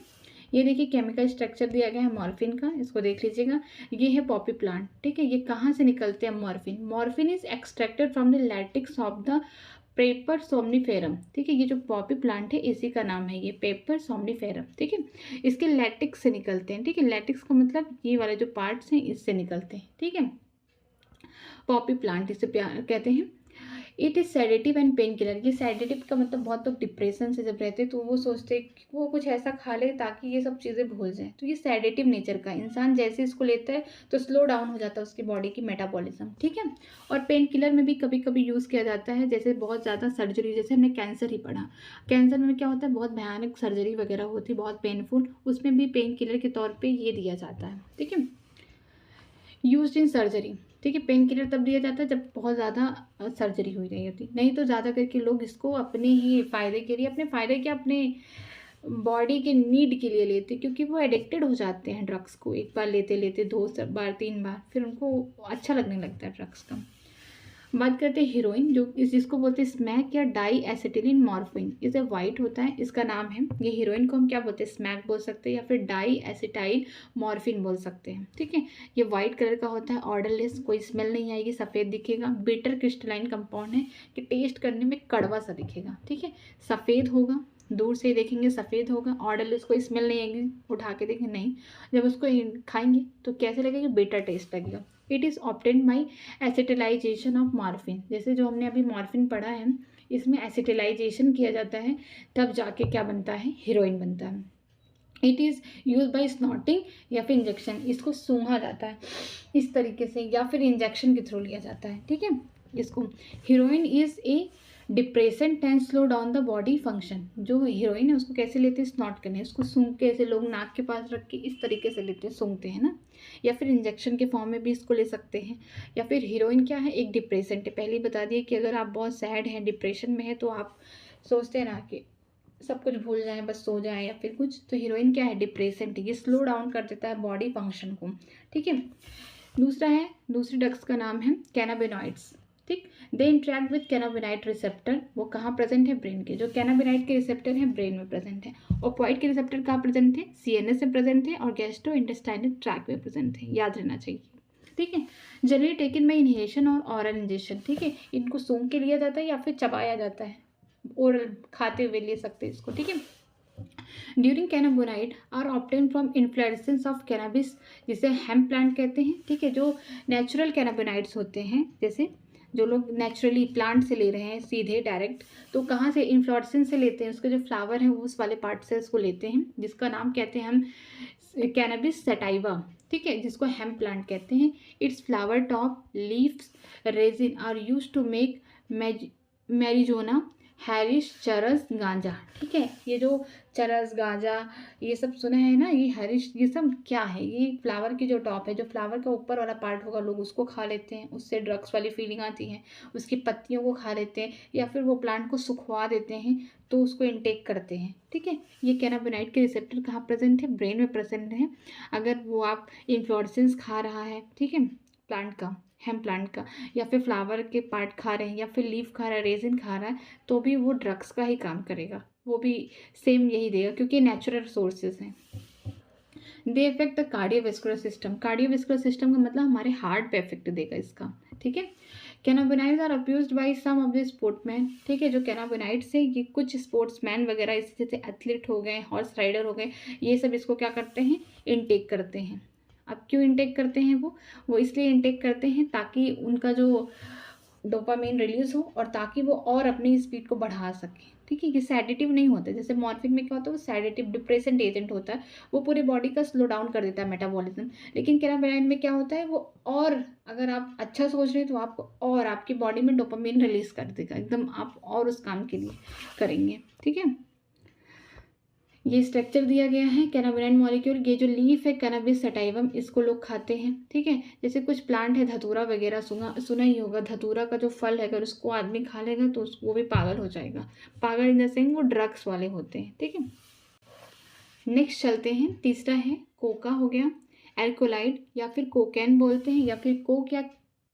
ये देखिए केमिकल स्ट्रक्चर दिया गया है मॉर्फिन का, इसको देख लीजिएगा। ये है पॉपी प्लांट। ठीक है, ये कहाँ से निकलते हैं morphine? Morphine is extracted from the latex of the papaver somniferum. ठीक है, ये जो पॉपी प्लांट है इसी का नाम है ये पेपर सोमनीफेरम। ठीक है, इसके लैटिक्स से निकलते हैं। ठीक है, लैटिक्स का मतलब ये वाले जो पार्ट्स हैं इससे निकलते हैं। ठीक है, पॉपी प्लांट इसे कहते हैं। It is sedative and pain killer. ये सेडेटिव का मतलब बहुत लोग डिप्रेशन से जब रहते हैं तो वो सोचते हैं कि वो कुछ ऐसा खा ले ताकि ये सब चीज़ें भूल जाए। तो ये सेडेटिव नेचर का, इंसान जैसे इसको लेता है तो स्लो डाउन हो जाता है उसकी बॉडी की मेटाबॉलिज्म। ठीक है, और पेन किलर में भी कभी कभी यूज़ किया जाता है, जैसे बहुत ज़्यादा सर्जरी, जैसे हमने कैंसर ही पढ़ा, कैंसर में क्या होता है, बहुत भयानक सर्जरी वगैरह होती है, बहुत पेनफुल, उसमें भी पेन किलर के तौर पर ये दिया जाता है। ठीक है, यूज्ड इन सर्जरी। ठीक है, पेन किलर तब दिया जाता है जब बहुत ज़्यादा सर्जरी हुई रही होती, नहीं तो ज़्यादा करके लोग इसको अपने ही फ़ायदे के लिए, अपने फ़ायदे क्या, अपने बॉडी के नीड के लिए लेते, क्योंकि वो एडिक्टेड हो जाते हैं ड्रग्स को। एक बार लेते लेते 2 बार 3 बार फिर उनको अच्छा लगने लगता है ड्रग्स का। बात करते हैं हीरोइन, जो जिसको बोलते हैं स्मैक या डाई एसिटिलीन मॉर्फिन। इसे वाइट होता है, इसका नाम है। ये हीरोइन को हम क्या बोलते हैं, स्मैक बोल सकते हैं या फिर डाई एसिटाइल मॉर्फिन बोल सकते हैं। ठीक है, ये वाइट कलर का होता है, ऑर्डरलेस, कोई स्मेल नहीं आएगी, सफ़ेद दिखेगा, बिटर क्रिस्टलाइन कंपाउंड है कि टेस्ट करने में कड़वा सा दिखेगा। ठीक है, सफ़ेद होगा, दूर से देखेंगे सफ़ेद होगा, ऑर्डरलेस, कोई स्मेल नहीं आएगी, उठा के देखें नहीं, जब उसको खाएंगे तो कैसे लगेगा, बेटर टेस्ट लगेगा। It is obtained by acetylation of morphine. जैसे जो हमने अभी मॉर्फिन पढ़ा है, इसमें एसिटिलाइजेशन किया जाता है, तब जाके क्या बनता है, हीरोइन बनता है। It is use by snorting या फिर इंजेक्शन, इसको सूंघा जाता है इस तरीके से, या फिर इंजेक्शन के थ्रू लिया जाता है। ठीक है, इसको heroine is a depression can slow down the body function. जो हीरोइन है उसको कैसे लेते हैं, स्नॉट करने, उसको सूंघ के, ऐसे लोग नाक के पास रख के इस तरीके से लेते हैं, सूंघते हैं ना, या फिर इंजेक्शन के फॉर्म में भी इसको ले सकते हैं। या फिर हीरोइन क्या है, एक डिप्रेसेंट है। पहले ही बता दिए कि अगर आप बहुत सैड हैं, डिप्रेशन में है, तो आप सोचते हैं ना कि सब कुछ भूल जाएं, बस सो जाएं या फिर कुछ, तो हीरोइन क्या है, डिप्रेसेंट है, ये स्लो डाउन कर देता है बॉडी फंक्शन को। ठीक है, दूसरा है, दूसरी ड्रग्स का नाम है कैनाबिनॉइड्स। ठीक, दे इंट्रैक्ट विद कैनाबिनाइड रिसेप्टर। वो कहाँ प्रेजेंट है, ब्रेन के, जो कैनाबिनाइड के रिसेप्टर हैं ब्रेन में प्रेजेंट है। ओपियोइड के रिसेप्टर कहाँ प्रेजेंट है, सीएनएस में प्रेजेंट है, और गैस्ट्रो इंटेस्टाइनल ट्रैक्ट में प्रेजेंट है, याद रहना चाहिए। ठीक है, जनरली टेकन बाई इनहेलेशन और ऑरल इंजेक्शन। ठीक है, इनको सूंघ के लिया जाता है या फिर चबाया जाता है, ओरल खाते हुए ले सकते हैं इसको। ठीक है, during cannabinoid are obtain from inflorescence of cannabis, जिसे हेम्प प्लांट कहते हैं। ठीक है, जो नेचुरल कैनाबोनाइड्स होते हैं, जैसे जो लोग नेचुरली प्लांट से ले रहे हैं सीधे डायरेक्ट, तो कहाँ से, इन्फ्लोरेसेंस से लेते हैं, उसके जो फ्लावर हैं वो उस वाले पार्ट से उसको लेते हैं, जिसका नाम कहते हैं हम कैनाबिस सटाइवा। ठीक है, जिसको हेम्प प्लांट कहते हैं। Its flower top leaves resin are use to make marijuana hashish charas ganja. ठीक है, ये जो चरस गांजा ये सब सुना है ना, ये हैरिश, ये सब क्या है, ये फ्लावर की जो टॉप है, जो फ्लावर का ऊपर वाला पार्ट होगा, लोग उसको खा लेते हैं, उससे ड्रग्स वाली फीलिंग आती है। उसकी पत्तियों को खा लेते हैं या फिर वो प्लांट को सुखवा देते हैं तो उसको इनटेक करते हैं। ठीक है, ये कैनाबिनाइड के रिसेप्टर कहाँ प्रेजेंट है, ब्रेन में प्रेजेंट है। अगर वो आप इन्फ्लोरेसेंस खा रहा है, ठीक है, प्लांट का, हेम्प प्लांट का, या फिर फ्लावर के पार्ट खा रहे हैं, या फिर लीफ खा रहा है, रेजिन खा रहा है, तो भी वो ड्रग्स का ही काम करेगा, वो भी सेम यही देगा, क्योंकि नेचुरल सोर्सेज हैं। They affect the cardiovascular system. Cardiovascular system का मतलब हमारे हार्ट पे इफेक्ट देगा इसका। ठीक है, cannabinoids are abused by some of the sportsman. ठीक है, जो कैनाबिनाइड्स है ये कुछ स्पोर्ट्समैन वगैरह, जैसे एथलीट हो गए, हॉर्स राइडर हो गए, ये सब इसको क्या करते हैं, इनटेक करते हैं। अब क्यों इनटेक करते हैं वो इसलिए इनटेक करते हैं ताकि उनका जो डोपामीन रिलीज हो और ताकि वो और अपनी स्पीड को बढ़ा सकें। ठीक है, ये सेडेटिव नहीं होता है। जैसे मॉर्फिन में क्या होता है, वो सेडेटिव डिप्रेसेंट एजेंट होता है, वो पूरी बॉडी का स्लो डाउन कर देता है मेटाबॉलिज्म। लेकिन कैनाबिनाइड में क्या होता है, वो और अगर आप अच्छा सोच रहे हैं तो आपको और आपकी बॉडी में डोपामिन रिलीज कर देगा, एकदम आप और उस काम के लिए करेंगे। ठीक है, ये स्ट्रक्चर दिया गया है कैनाबिनाइड मॉलिक्यूल। ये जो लीफ है कैनाबिस सटाइवम, इसको लोग खाते हैं। ठीक है, जैसे कुछ प्लांट है धतूरा वगैरह, सुना ही होगा। धतूरा का जो फल है अगर उसको आदमी खा लेगा तो वो भी पागल हो जाएगा। पागल इन द सेंस वो ड्रग्स वाले होते हैं। ठीक है, नेक्स्ट चलते हैं। तीसरा है कोका हो गया, एल्कोलाइड या फिर कोकेन बोलते हैं या फिर कोक या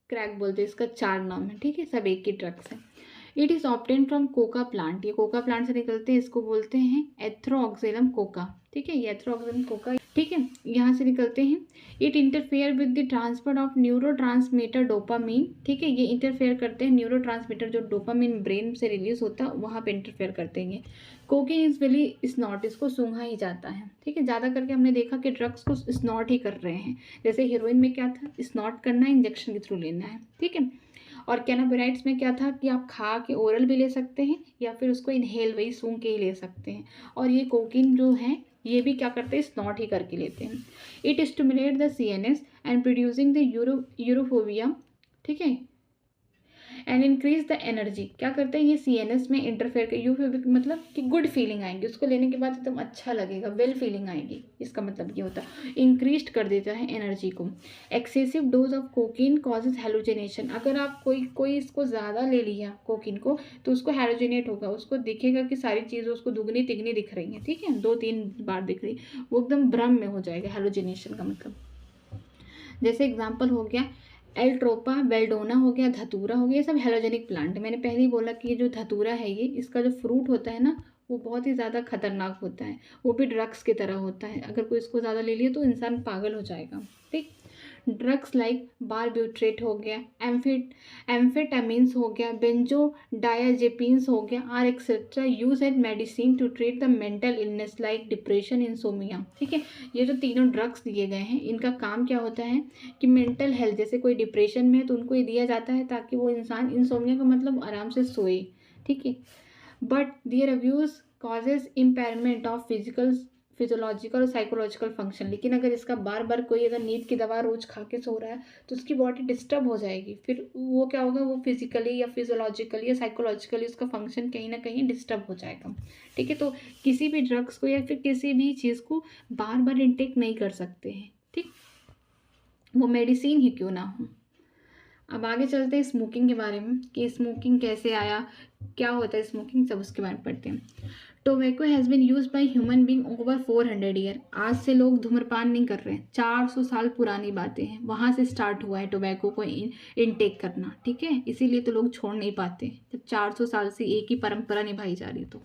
क्रैक बोलते हैं, इसका 4 नाम है। ठीक है, सब एक ही ड्रग्स है। It is obtain from Coca plant, ये कोका प्लांट से निकलते हैं, इसको बोलते हैं एथ्रोऑक्सिलम कोका। ठीक है, ये एथ्रोऑक्सिलम कोका, ठीक है, यहाँ से निकलते हैं। It interfere with the transport of neuro transmitter dopamine. ठीक है, ये इंटरफेयर करते हैं, न्यूरो ट्रांसमीटर जो डोपामीन ब्रेन से रिलीज होता है वहाँ पे इंटरफेयर करते हैं। कोकेन इज वेली स्नॉट, इसको सूंघा ही जाता है। ठीक है, ज़्यादा करके हमने देखा कि ड्रग्स को स्नॉट ही कर रहे हैं। जैसे हीरोइन में क्या था, स्नॉट करना है, इंजेक्शन के थ्रू लेना है। ठीक है, और कैनाबिनाइड्स में क्या था कि आप खा के ओरल भी ले सकते हैं या फिर उसको इनहेल वही सूंघ के ही ले सकते हैं। और ये कोकीन जो है ये भी क्या करते हैं, स्नॉट ही करके लेते हैं। It stimulate the CNS and producing the यूरोफोबिया। ठीक है, एंड इंक्रीज द एनर्जी। क्या करते हैं, ये CNS में इंटरफेयर कर, यूफोबिक मतलब कि गुड फीलिंग आएंगी, उसको लेने के बाद एकदम अच्छा लगेगा, वेल फीलिंग आएगी, इसका मतलब ये होता है। इंक्रीज कर देता है एनर्जी को। Excessive dose of cocaine causes halogenation, अगर आप कोई इसको ज़्यादा ले लिया कोकीन को तो उसको हेलोजिनेट होगा, उसको दिखेगा कि सारी चीज़ें उसको दुगनी तिगनी दिख रही हैं। ठीक है, 2-3 बार दिख रही, वो एकदम भ्रम में हो जाएगा। हेलोजिनेशन का मतलब, जैसे एग्जाम्पल हो गया एल्ट्रोपा, बेल्डोना हो गया, धतूरा हो गया, ये सब हेलोजेनिक प्लांट है। मैंने पहले ही बोला कि ये जो धतूरा है ये, इसका जो फ्रूट होता है ना वो बहुत ही ज़्यादा खतरनाक होता है, वो भी ड्रग्स की तरह होता है। अगर कोई इसको ज़्यादा ले लिया तो इंसान पागल हो जाएगा। ठीक, ड्रग्स लाइक बारब्यूट्रेट हो गया, एम्फेटामिन्स हो गया, बेंजोडायाजेपिन्स हो गया, are etcetera use as medicine to treat the mental illness like depression, insomnia. ठीक है, ये जो तीनों ड्रग्स दिए गए हैं इनका काम क्या होता है कि मेंटल हेल्थ, जैसे कोई डिप्रेशन में है तो उनको ये दिया जाता है ताकि वो इंसान, इंसोमिया का मतलब आराम से सोए। ठीक है, but their abuse causes impairment of physiological और साइकोलॉजिकल फंक्शन। लेकिन अगर इसका बार बार कोई अगर नींद की दवा रोज खा के सो रहा है तो उसकी बॉडी डिस्टर्ब हो जाएगी, फिर वो क्या होगा, वो फिजिकली या फिजियोलॉजिकली या साइकोलॉजिकली उसका फंक्शन कहीं ना कहीं डिस्टर्ब हो जाएगा। ठीक है, तो किसी भी ड्रग्स को या फिर किसी भी चीज़ को बार बार इनटेक नहीं कर सकते हैं। ठीक, वो मेडिसिन ही क्यों ना हो। अब आगे चलते हैं स्मोकिंग के बारे में कि स्मोकिंग कैसे आया, क्या होता है स्मोकिंग, सब उसके बारे में पढ़ते हैं। Tobacco has been use by human being over 400 year. आज से लोग धूम्रपान नहीं कर रहे हैं, 400 साल पुरानी बातें हैं, वहाँ से स्टार्ट हुआ है टोबैको को इनटेक करना। ठीक है, इसीलिए तो लोग छोड़ नहीं पाते जब 400 साल से एक ही परंपरा निभाई जा रही तो।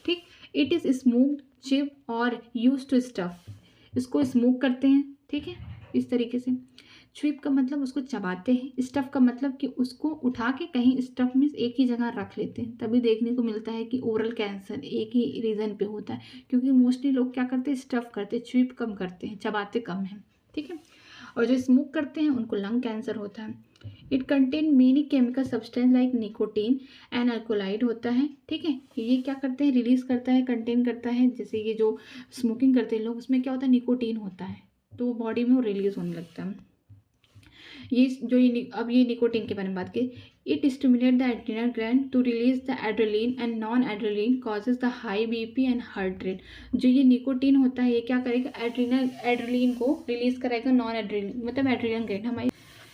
ठीक, इट इज़ स्मोक्ड, चिप और यूज टू स्टफ, इसको स्मोक करते हैं। ठीक है, इस तरीके से। च्विप का मतलब उसको चबाते हैं, स्टफ का मतलब कि उसको उठा के कहीं स्टफ में एक ही जगह रख लेते हैं। तभी देखने को मिलता है कि ओरल कैंसर एक ही रीज़न पे होता है, क्योंकि मोस्टली लोग क्या करते हैं, स्टफ करते हैं, च्विप कम करते हैं, चबाते कम हैं। ठीक है, और जो स्मोक करते हैं उनको लंग कैंसर होता है। It contain many chemical substance like nicotine and alkaloid होता है। ठीक है, ये क्या करते हैं, रिलीज करता है, कंटेन करता है। जैसे ये जो स्मोकिंग करते हैं लोग, उसमें क्या होता है, निकोटीन होता है, तो बॉडी में वो रिलीज होने लगता है। ये जो अब ये निकोटीन के बारे में बात की, it stimulate the adrenal gland to release the adrenaline and non adrenaline causes the high BP and heart rate. जो ये निकोटीन होता है ये क्या करेगा, एड्रेलिन को रिलीज करेगा, नॉन एड्रेलिन मतलब एड्रिनल ग्लैंड हमारी,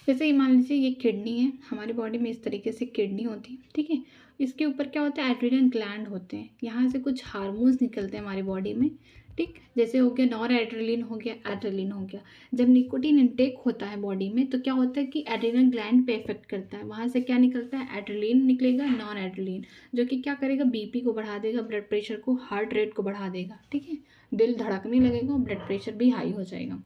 जैसे ये मान लीजिए ये किडनी है हमारी बॉडी में, इस तरीके से किडनी होती है। ठीक है, इसके ऊपर क्या होता है, एड्रिनल ग्लैंड होते हैं, यहाँ से कुछ हार्मोन्स निकलते हैं हमारी बॉडी में। ठीक, जैसे हो गया नॉन एड्रेलिन, हो गया एड्रेलिन हो गया। जब निकोटीन इनटेक होता है बॉडी में तो क्या होता है कि एड्रिनल ग्लैंड पे इफेक्ट करता है, वहाँ से क्या निकलता है, एड्रेलिन निकलेगा, नॉन एड्रेलिन, जो कि क्या करेगा, BP को बढ़ा देगा, ब्लड प्रेशर को, हार्ट रेट को बढ़ा देगा। ठीक है, दिल धड़कने लगेगा और ब्लड प्रेशर भी हाई हो जाएगा।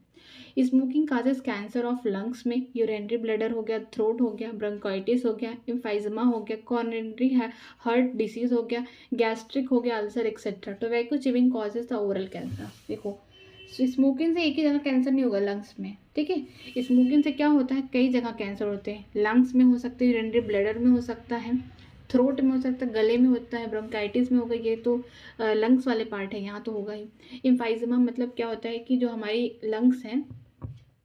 Smoking causes cancer of lungs में, यूरिनरी ब्लैडर हो गया, थ्रोट हो गया, ब्रोंकाइटिस हो गया, एम्फाइजमा हो गया, कॉरोनरी हार्ट डिसीज हो गया, गैस्ट्रिक हो गया, ulcer etcetera. Tobacco chewing causes the oral cancer. देखो, स्मोकिंग से एक ही जगह कैंसर नहीं होगा, लंग्स में। ठीक है, स्मोकिंग से क्या होता है, कई जगह कैंसर होते हैं, लंग्स में हो सकते हैं, यूरिनरी ब्लैडर में हो सकता है, थ्रोट में हो सकता है, गले में होता है, ब्रोंकाइटिस में होगा, ये तो लंग्स वाले पार्ट है, यहाँ तो होगा ही। एम्फाइजमा मतलब क्या होता है कि जो हमारी लंग्स हैं,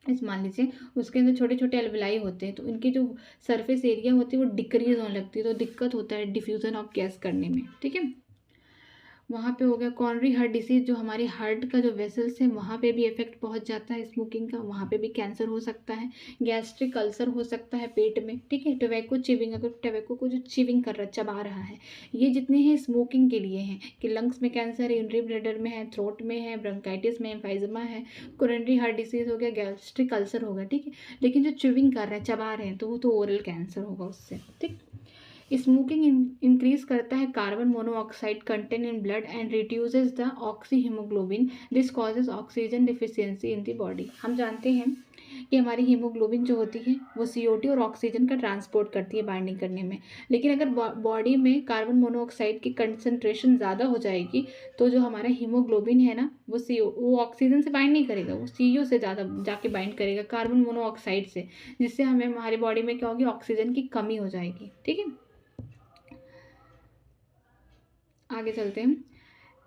इस मान लीजिए उसके अंदर छोटे छोटे एल्वेलाई होते हैं, तो इनकी जो सरफेस एरिया होती है वो डिक्रीज होने लगती है, तो दिक्कत होता है डिफ्यूज़न ऑफ गैस करने में, ठीक है। वहाँ पे हो गया कॉर्नरी हार्ट डिसीज, जो हमारे हार्ट का जो वेसल्स है वहाँ पे भी इफेक्ट पहुँच जाता है स्मोकिंग का, वहाँ पे भी कैंसर हो सकता है। गैस्ट्रिक अल्सर हो सकता है पेट में, ठीक है। टोबैको चिविंग, अगर टोबैको को जो चिविंग कर रहा है, चबा रहा है, ये जितने हैं स्मोकिंग के लिए हैं कि लंग्स में कैंसर है, यूरिनरी ब्लैडर में है, थ्रोट में है, ब्रोंकाइटिस में, एम्फाइजमा है, कोरोनरी हार्ट डिसीज हो गया, गैस्ट्रिक अल्सर होगा, ठीक है। लेकिन जो चिविंग कर रहे हैं, चबा रहे हैं, तो वो तो ओरल कैंसर होगा उससे, ठीक। स्मोकिंग इंक्रीज करता है carbon monoxide content in blood and reduces the oxy haemoglobin, this causes oxygen deficiency in the body. हम जानते हैं कि हमारी हीमोग्लोबिन जो होती है वो CO2 और ऑक्सीजन का ट्रांसपोर्ट करती है बाइंडिंग करने में, लेकिन अगर बॉडी में कार्बन मोनोऑक्साइड की कंसनट्रेशन ज़्यादा हो जाएगी तो जो हमारा हीमोग्लोबिन है ना वो ऑक्सीजन से बाइंड नहीं करेगा, वो CO से ज़्यादा जाके बाइंड करेगा कार्बन मोनोऑक्साइड से, जिससे हमें हमारी बॉडी में क्या होगी, ऑक्सीजन की कमी हो जाएगी, ठीक है। आगे चलते हैं।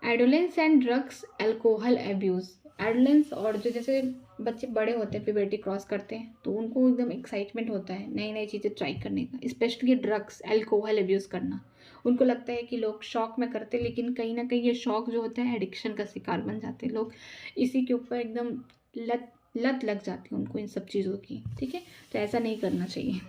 Adolescence and drugs alcohol abuse. Adolescence और जो जैसे बच्चे बड़े होते हैं, प्यूबर्टी क्रॉस करते हैं, तो उनको एकदम एक्साइटमेंट होता है नई नई चीज़ें ट्राई करने का, स्पेशली ड्रग्स अल्कोहल एब्यूज़ करना। उनको लगता है कि लोग शौक में करते हैं, लेकिन कहीं ना कहीं ये शौक जो होता है एडिक्शन का शिकार बन जाते हैं लोग, इसी के ऊपर एकदम लत लग जाती है उनको इन सब चीज़ों की, ठीक है। तो ऐसा नहीं करना चाहिए।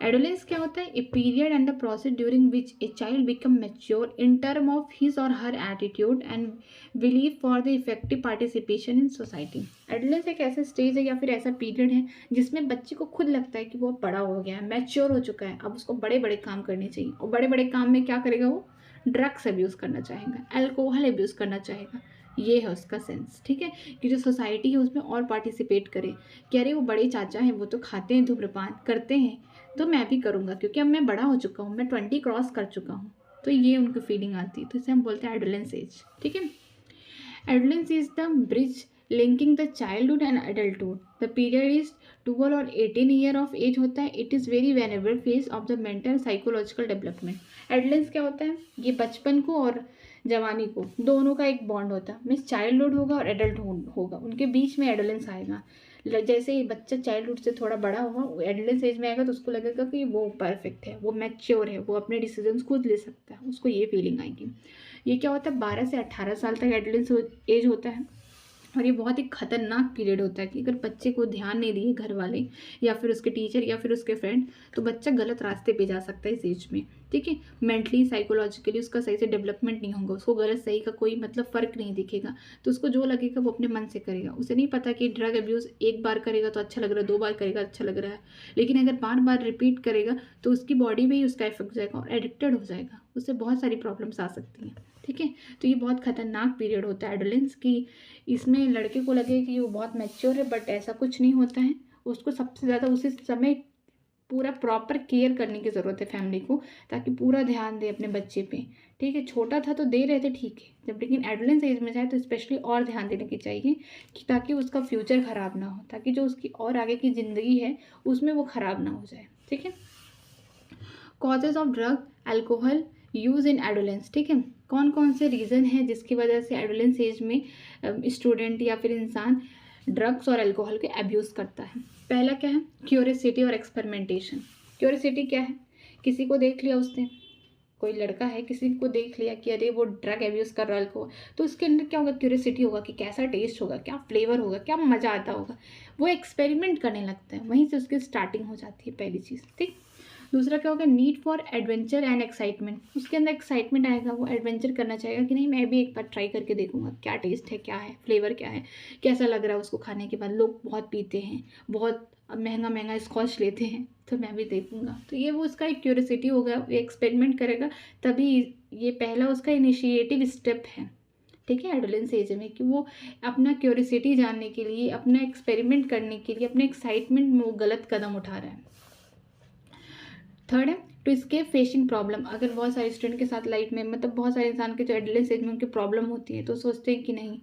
एडोलेंस क्या होता है, a period and the process during which a child become mature in term of his or her attitude and belief for the effective participation in society. Adolescence एक ऐसा स्टेज है या फिर ऐसा पीरियड है जिसमें बच्चे को खुद लगता है कि वो बड़ा हो गया है, मैच्योर हो चुका है, अब उसको बड़े बड़े काम करने चाहिए, और बड़े बड़े काम में क्या करेगा, वो ड्रग्स अब्यूज़ करना चाहेगा, अल्कोहल अब्यूज़ करना चाहेगा, ये है उसका सेंस, ठीक है। कि जो सोसाइटी है उसमें और पार्टिसिपेट करे कि अरे वो बड़े चाचा हैं, वो तो खाते हैं, धूम्रपान करते हैं, तो मैं भी करूँगा क्योंकि अब मैं बड़ा हो चुका हूँ, मैं 20 क्रॉस कर चुका हूँ, तो ये उनको फीलिंग आती है, तो इसे हम बोलते हैं एडोलेंस एज, ठीक है। Adolescence is the bridge linking the childhood and adulthood. The period is 12 or 18 year of age होता है। It is very vulnerable phase of the mental psychological development. Adolescence क्या होता है, ये बचपन को और जवानी को दोनों का एक बॉन्ड होता है, मीन्स चाइल्डहुड होगा और एडल्टहुड होगा, उनके बीच में एडोलेंस आएगा। जैसे ही बच्चा चाइल्डहुड से थोड़ा बड़ा होगा, एडोलेंस एज में आएगा, तो उसको लगेगा कि वो परफेक्ट है, वो मैच्योर है, वो अपने डिसीजंस खुद ले सकता है, उसको ये फीलिंग आएगी। ये क्या होता है, 12 से 18 साल तक एडोलेंस एज होता है, और ये बहुत ही खतरनाक पीरियड होता है कि अगर बच्चे को ध्यान नहीं दिए घर वाले या फिर उसके टीचर या फिर उसके फ्रेंड, तो बच्चा गलत रास्ते पे जा सकता है इस एज में, ठीक है। मेंटली साइकोलॉजिकली उसका सही से डेवलपमेंट नहीं होगा, उसको गलत सही का कोई मतलब फ़र्क नहीं दिखेगा, तो उसको जो लगेगा वो अपने मन से करेगा। उसे नहीं पता कि ड्रग अब्यूज़ एक बार करेगा तो अच्छा लग रहा है, 2 बार करेगा अच्छा लग रहा है, लेकिन अगर बार बार रिपीट करेगा तो उसकी बॉडी में ही उसका इफेक्ट जाएगा और एडिक्टेड हो जाएगा, उससे बहुत सारी प्रॉब्लम्स आ सकती हैं, ठीक है। तो ये बहुत खतरनाक पीरियड होता है एडोलेंस की। इसमें लड़के को लगे कि वो बहुत मैच्योर है, बट ऐसा कुछ नहीं होता है, उसको सबसे ज़्यादा उसी समय पूरा प्रॉपर केयर करने की ज़रूरत है फैमिली को, ताकि पूरा ध्यान दे अपने बच्चे पे, ठीक है। छोटा था तो दे रहे थे, ठीक है, जब लेकिन एडोलेंस एज में जाए तो स्पेशली और ध्यान देने की चाहिए कि ताकि उसका फ्यूचर ख़राब ना हो, ताकि जो उसकी और आगे की ज़िंदगी है उसमें वो ख़राब ना हो जाए, ठीक है। Causes of drug alcohol use in adolescence, ठीक है। कौन कौन से रीज़न है जिसकी वजह से एडोलेंस एज में स्टूडेंट या फिर इंसान ड्रग्स और अल्कोहल के अब्यूज़ करता है। पहला क्या है, क्यूरियोसिटी और एक्सपेरिमेंटेशन। क्यूरियोसिटी क्या है, किसी को देख लिया उसने, कोई लड़का है किसी को देख लिया कि अरे वो ड्रग अब्यूज़ कर रहा है अल्कोहल, तो उसके अंदर क्या होगा, क्यूरियोसिटी होगा कि कैसा टेस्ट होगा, क्या फ्लेवर होगा, क्या मज़ा आता होगा, वो एक्सपेरिमेंट करने लगता है, वहीं से उसकी स्टार्टिंग हो जाती है पहली चीज़, ठीक। दूसरा क्या होगा, need for adventure and excitement. उसके अंदर एक्साइटमेंट आएगा, वो एडवेंचर करना चाहेगा कि नहीं मैं भी एक बार ट्राई करके देखूंगा क्या टेस्ट है, क्या है फ्लेवर, क्या है, कैसा लग रहा है उसको खाने के बाद। लोग बहुत पीते हैं, बहुत महंगा महंगा स्कॉच लेते हैं, तो मैं भी देखूंगा, तो ये वो उसका एक क्यूरियोसिटी होगा, वो एक्सपेरिमेंट करेगा, तभी ये पहला उसका इनिशिएटिव स्टेप है, ठीक है, एडोलेंस एज में, कि वो अपना क्यूरियोसिटी जानने के लिए, अपना एक्सपेरिमेंट करने के लिए, अपने एक्साइटमेंट में वो गलत कदम उठा रहा है। थर्ड है टू स्केप फेसिंग प्रॉब्लम। अगर बहुत सारे स्टूडेंट के साथ लाइफ में, मतलब बहुत सारे इंसान के जो एडोलेंस एज में उनकी प्रॉब्लम होती है, तो सोचते हैं कि नहीं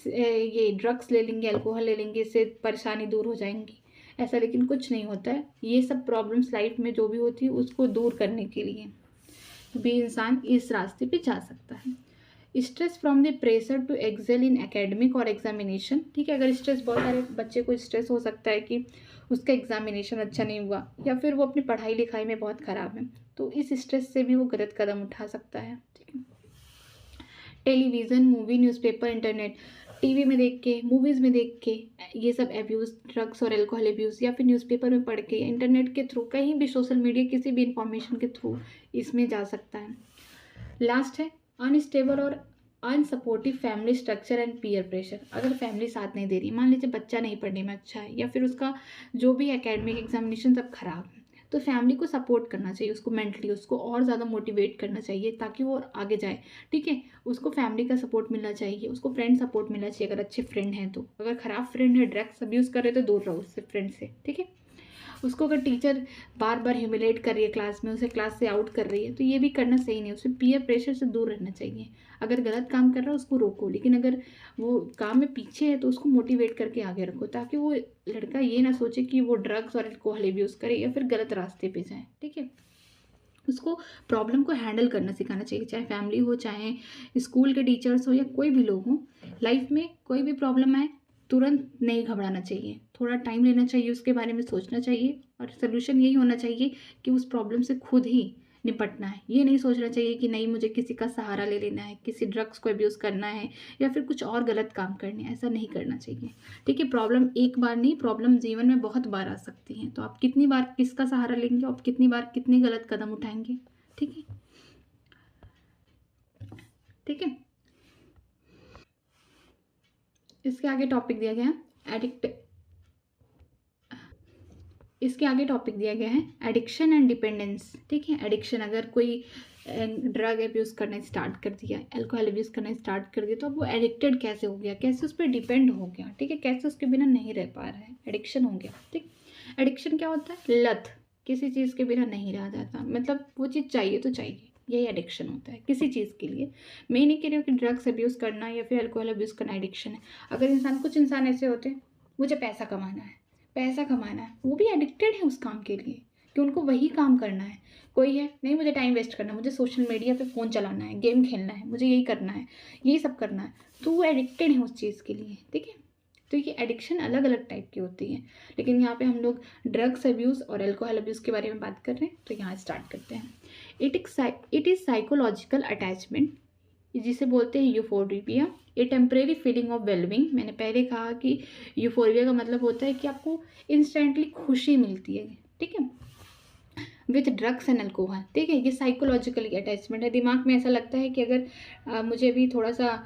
ये ड्रग्स ले लेंगे, अल्कोहल ले लेंगे, इससे परेशानी दूर हो जाएंगी, ऐसा लेकिन कुछ नहीं होता है। ये सब प्रॉब्लम्स लाइफ में जो भी होती है उसको दूर करने के लिए भी इंसान इस रास्ते पे जा सकता है। Stress from the pressure to excel in academic और एग्जामिनेशन। ठीक है, अगर स्ट्रेस, बहुत सारे बच्चे को स्ट्रेस हो सकता है कि उसका एग्जामिनेशन अच्छा नहीं हुआ या फिर वो अपनी पढ़ाई लिखाई में बहुत ख़राब है, तो इस स्ट्रेस से भी वो गलत कदम उठा सकता है। ठीक है, television, movie, newspaper, internet, TV में देख के, मूवीज़ में देख के ये सब अब्यूज़, ड्रग्स और अल्कोहल अब्यूज़, या फिर न्यूज़पेपर में पढ़ के, इंटरनेट के थ्रू, कहीं भी सोशल मीडिया, किसी भी इंफॉर्मेशन के थ्रू इसमें जा सकता है। लास्ट है अनस्टेबल और unsupportive family structure and peer pressure. अगर फैमिली साथ नहीं दे रही, मान लीजिए बच्चा नहीं पढ़ने में अच्छा है या फिर उसका जो भी एकेडमिक एग्जामिनेशन सब खराब है, तो फैमिली को सपोर्ट करना चाहिए, उसको मेंटली उसको और ज़्यादा मोटिवेट करना चाहिए ताकि वो और आगे जाए। ठीक है, उसको फैमिली का सपोर्ट मिलना चाहिए, उसको फ्रेंड सपोर्ट मिलना चाहिए अगर अच्छे फ्रेंड हैं तो। अगर ख़राब फ्रेंड है, ड्रग्स अब्यूज़ कर रहे तो दूर रहो उससे, फ्रेंड से। ठीक है, उसको अगर टीचर बार बार ह्यूमिलेट कर रही है क्लास में, उसे क्लास से आउट कर रही है, तो ये भी करना सही नहीं। उसे पीयर प्रेशर से दूर रहना चाहिए। अगर गलत काम कर रहा है उसको रोको, लेकिन अगर वो काम में पीछे है तो उसको मोटिवेट करके आगे रखो, ताकि वो लड़का ये ना सोचे कि वो ड्रग्स और अल्कोहल अब्यूज़ करे या फिर गलत रास्ते पे जाए। ठीक है, उसको प्रॉब्लम को हैंडल करना सिखाना चाहिए, चाहे फैमिली हो, चाहे स्कूल के टीचर्स हो, या कोई भी लोग हों। लाइफ में कोई भी प्रॉब्लम आए तुरंत नहीं घबराना चाहिए, थोड़ा टाइम लेना चाहिए, उसके बारे में सोचना चाहिए, और सोल्यूशन यही होना चाहिए कि उस प्रॉब्लम से खुद ही निपटना है। ये नहीं सोचना चाहिए कि नहीं मुझे किसी का सहारा ले लेना है, किसी ड्रग्स को अब्यूज़ करना है या फिर कुछ और गलत काम करने हैं। ऐसा नहीं करना चाहिए। ठीक है, प्रॉब्लम एक बार नहीं, प्रॉब्लम जीवन में बहुत बार आ सकती हैं, तो आप कितनी बार किसका सहारा लेंगे, आप कितनी बार कितने गलत कदम उठाएंगे। ठीक है, ठीक है। इसके आगे टॉपिक दिया गया है एडिक्ट इसके आगे टॉपिक दिया गया है एडिक्शन एंड डिपेंडेंस। ठीक है, एडिक्शन, अगर कोई ड्रग अब्यूज़ करना स्टार्ट कर दिया, अल्कोहल अब्यूज़ करना स्टार्ट कर दिया, तो अब वो एडिक्टेड कैसे हो गया, कैसे उस पर डिपेंड हो गया। ठीक है, कैसे उसके बिना नहीं रह पा रहा है, एडिक्शन हो गया। ठीक, एडिक्शन क्या होता है? लत, किसी चीज़ के बिना नहीं रहा जाता, मतलब वो चीज़ चाहिए तो चाहिए, यही एडिक्शन होता है किसी चीज़ के लिए। मैं नहीं कह रही हूँ कि ड्रग्स अब्यूज़ करना या फिर अल्कोहल अब्यूज़ करना एडिक्शन है। अगर कुछ इंसान ऐसे होते हैं, मुझे पैसा कमाना है, पैसा कमाना है, वो भी एडिक्टेड है उस काम के लिए कि उनको वही काम करना है। कोई है, नहीं मुझे टाइम वेस्ट करना है, मुझे सोशल मीडिया पे फ़ोन चलाना है, गेम खेलना है, मुझे यही करना है, यही सब करना है, तो वो एडिक्टेड है उस चीज़ के लिए। ठीक है, तो ये एडिक्शन अलग अलग टाइप की होती है, लेकिन यहाँ पे हम लोग ड्रग्स अब्यूज़ और अल्कोहल अब्यूज़ के बारे में बात कर रहे हैं, तो यहाँ स्टार्ट करते हैं। इट इज़ साइकोलॉजिकल अटैचमेंट, जिसे बोलते हैं euphoria, A temporary feeling of wellbeing. मैंने पहले कहा कि यूफोरिया का मतलब होता है कि आपको इंस्टेंटली खुशी मिलती है। ठीक है, विथ ड्रग्स एंड अल्कोहल। ठीक है, ये साइकोलॉजिकली अटैचमेंट है। दिमाग में ऐसा लगता है कि अगर मुझे भी थोड़ा सा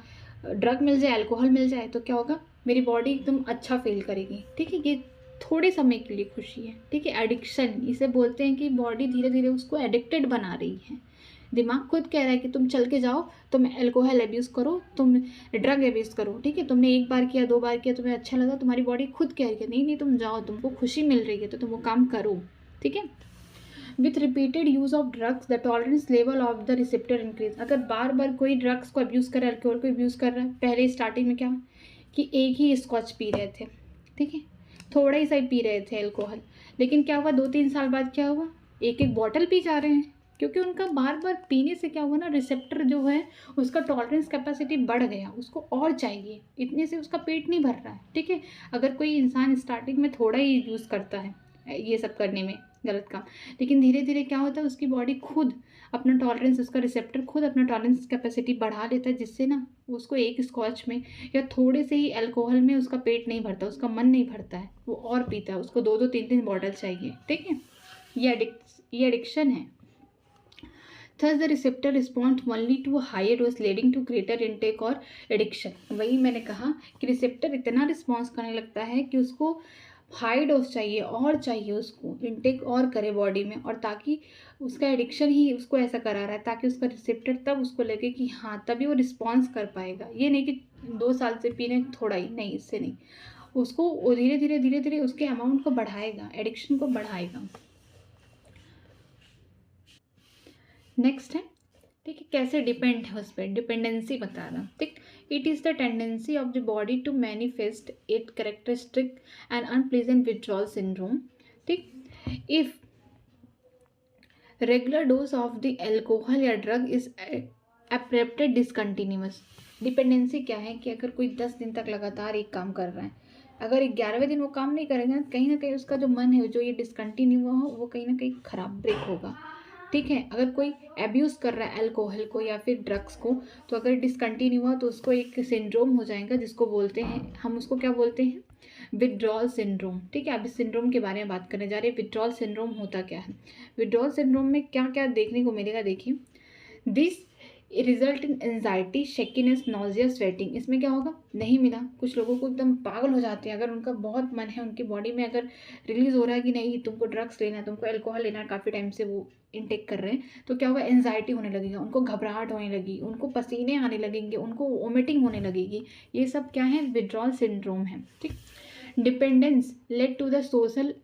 ड्रग मिल जाए, अल्कोहल मिल जाए, तो क्या होगा, मेरी बॉडी एकदम अच्छा फील करेगी। ठीक है, ये थोड़े समय के लिए खुशी है। ठीक है, एडिक्शन इसे बोलते हैं कि बॉडी धीरे धीरे उसको एडिक्टेड बना रही है। दिमाग खुद कह रहा है कि तुम चल के जाओ, तुम अल्कोहल अब्यूज़ करो, तुम ड्रग अब्यूज़ करो। ठीक है, तुमने एक बार किया, दो बार किया, तुम्हें अच्छा लगा, तुम्हारी बॉडी खुद कह रही है नहीं नहीं तुम जाओ, तुमको खुशी मिल रही है तो तुम वो काम करो। ठीक है, with repeated use of drugs the tolerance level of the receptor increase. अगर बार बार कोई ड्रग्स को अब्यूज़ कर रहा है, अल्कोहल को अब्यूज़ कर रहा है, पहले स्टार्टिंग में क्या कि एक ही स्कॉच पी रहे थे, ठीक है, थोड़ा ही सा पी रहे थे अल्कोहल, लेकिन क्या हुआ 2-3 साल बाद क्या हुआ, एक एक बॉटल पी जा रहे हैं, क्योंकि उनका बार बार पीने से क्या हुआ ना, रिसेप्टर जो है उसका टॉलरेंस कैपेसिटी बढ़ गया, उसको और चाहिए, इतने से उसका पेट नहीं भर रहा है। ठीक है, अगर कोई इंसान स्टार्टिंग में थोड़ा ही यूज़ करता है ये सब करने में गलत काम, लेकिन धीरे धीरे क्या होता है उसकी बॉडी खुद अपना टॉलरेंस, उसका रिसेप्टर खुद अपना टॉलरेंस कैपेसिटी बढ़ा लेता है, जिससे ना उसको एक स्कॉच में या थोड़े से ही अल्कोहल में उसका पेट नहीं भरता, उसका मन नहीं भरता है, वो और पीता है, उसको 2-2 3-3 बॉटल चाहिए। ठीक है, ये एडिक्शन है। Thus the receptor responds only to a higher dose leading to greater intake और एडिक्शन। वही मैंने कहा कि रिसेप्टर इतना रिस्पॉन्स करने लगता है कि उसको हाई डोज चाहिए और चाहिए, उसको इनटेक और करे बॉडी में, और ताकि उसका एडिक्शन ही उसको ऐसा करा रहा है, ताकि उसका रिसेप्टर तब उसको लगे कि हाँ तभी वो रिस्पॉन्स कर पाएगा। ये नहीं कि 2 साल से पीने थोड़ा ही, नहीं, इससे नहीं, उसको वो धीरे धीरे उसके अमाउंट को बढ़ाएगा, एडिक्शन को बढ़ाएगा। नेक्स्ट है, ठीक है, कैसे डिपेंड है उस पर, डिपेंडेंसी बता रहा। ठीक, It is the tendency of the body to manifest its characteristic and unpleasant withdrawal syndrome. ठीक, if regular dose of the alcohol या drug is abruptly discontinuous. Dependency क्या है कि अगर कोई 10 दिन तक लगातार एक काम कर रहा है, अगर 11वें दिन वो काम नहीं करेगा ना कहीं उसका जो मन है जो ये डिसकंटिन्यू हुआ हो वो कहीं ना कहीं खराब ब्रेक होगा। ठीक है, अगर कोई एब्यूज़ कर रहा है अल्कोहल को या फिर ड्रग्स को, तो अगर डिसकंटिन्यू हुआ तो उसको एक सिंड्रोम हो जाएगा जिसको बोलते हैं, हम उसको क्या बोलते हैं, विड्रॉल सिंड्रोम। ठीक है, अब इस सिंड्रोम के बारे में बात करने जा रहे हैं। विड्रॉल सिंड्रोम होता क्या है, विड्रॉल सिंड्रोम में क्या क्या देखने को मिलेगा, देखिए, this result in anxiety, shakiness, nausea, sweating. इसमें क्या होगा, नहीं मिला, कुछ लोगों को एकदम पागल हो जाते हैं, अगर उनका बहुत मन है, उनकी बॉडी में अगर रिलीज हो रहा है कि नहीं तुमको ड्रग्स लेना है, तुमको अल्कोहल लेना है, काफ़ी टाइम से वो इनटेक कर रहे हैं, तो क्या होगा, एंजाइटी होने लगेगा, उनको घबराहट होने लगी, उनको पसीने आने लगेंगे, उनको वोमिटिंग होने लगेगी। ये सब क्या है, विड्रॉल सिंड्रोम है। ठीक, dependence lead to the social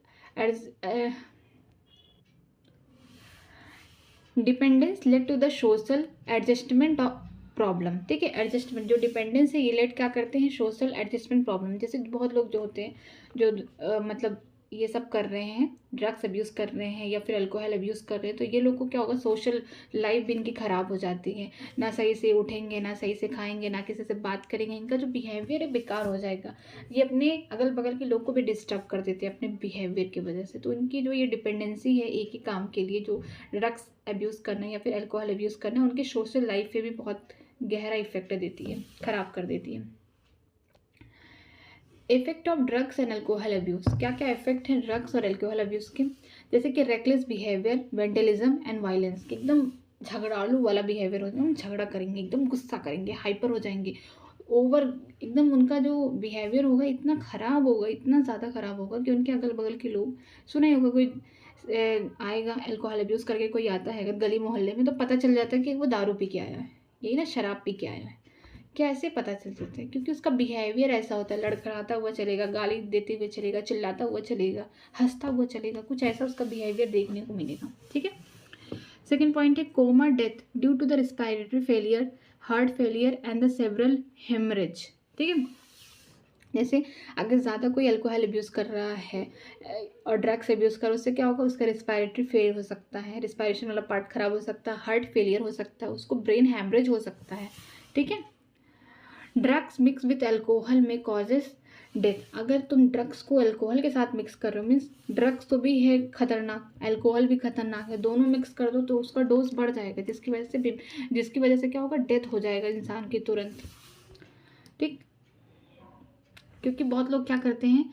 dependence lead to the social adjustment problem. ठीक है, एडजस्टमेंट, जो डिपेंडेंस है ये लेड क्या करते हैं, सोशल एडजस्टमेंट प्रॉब्लम। जैसे बहुत लोग जो होते हैं जो मतलब ये सब कर रहे हैं, ड्रग्स अब्यूज़ कर रहे हैं या फिर अल्कोहल अब्यूज़ कर रहे हैं, तो ये लोग को क्या होगा, सोशल लाइफ भी इनकी ख़राब हो जाती है, ना सही से उठेंगे, ना सही से खाएंगे, ना किसी से बात करेंगे, इनका जो बिहेवियर है बेकार हो जाएगा। ये अपने अगल बगल के लोग को भी डिस्टर्ब कर देते हैं अपने बिहेवियर की वजह से। तो इनकी जो ये डिपेंडेंसी है एक ही काम के लिए, जो ड्रग्स अब्यूज़ करना या फिर अल्कोहल अब्यूज़ करना, उनकी सोशल लाइफ पे भी बहुत गहरा इफेक्ट देती है, ख़राब कर देती है। Effect of drugs and alcohol abuse, क्या क्या इफेक्ट हैं ड्रग्स और अल्कोहल अब्यूज़ के, जैसे कि reckless behaviour, vandalism and violence, एकदम झगड़ालू वाला बिहेवियर होता है, झगड़ा करेंगे, एकदम गुस्सा करेंगे, हाइपर हो जाएंगे, ओवर एकदम उनका जो बिहेवियर होगा इतना ख़राब होगा, इतना ज़्यादा ख़राब होगा कि उनके अगल बगल के लोग, सुना ही होगा कोई आएगा अल्कोहल अब्यूज़ करके, कोई आता है अगर गली मोहल्ले में तो पता चल जाता है कि वो दारू पी के आया है, यही ना, शराब पी के आया है। कैसे पता चल सकता है, क्योंकि उसका बिहेवियर ऐसा होता है, लड़खड़ाता हुआ चलेगा, गाली देते हुए चलेगा, चिल्लाता हुआ चलेगा, हंसता हुआ चलेगा, कुछ ऐसा उसका बिहेवियर देखने को मिलेगा। ठीक है, सेकेंड पॉइंट है coma death due to the respiratory failure, heart failure and the several haemorrhage. ठीक है, जैसे अगर ज़्यादा कोई अल्कोहल अब्यूज़ कर रहा है और ड्रग्स अब्यूज़ कर, उससे क्या होगा, उसका रेस्पिरेटरी फेल हो सकता है, रेस्पिरेशन वाला पार्ट खराब हो सकता है, हार्ट फेलियर हो सकता है, उसको ब्रेन हैमरेज हो सकता है। ठीक है, ड्रग्स मिक्स विथ अल्कोहल में कॉजेस डेथ, अगर तुम ड्रग्स को अल्कोहल के साथ मिक्स कर रहे हो, मीन्स ड्रग्स तो भी है खतरनाक, अल्कोहल भी खतरनाक है, दोनों मिक्स कर दो तो उसका डोज बढ़ जाएगा, जिसकी वजह से क्या होगा, डेथ हो जाएगा इंसान की तुरंत। ठीक, क्योंकि बहुत लोग क्या करते हैं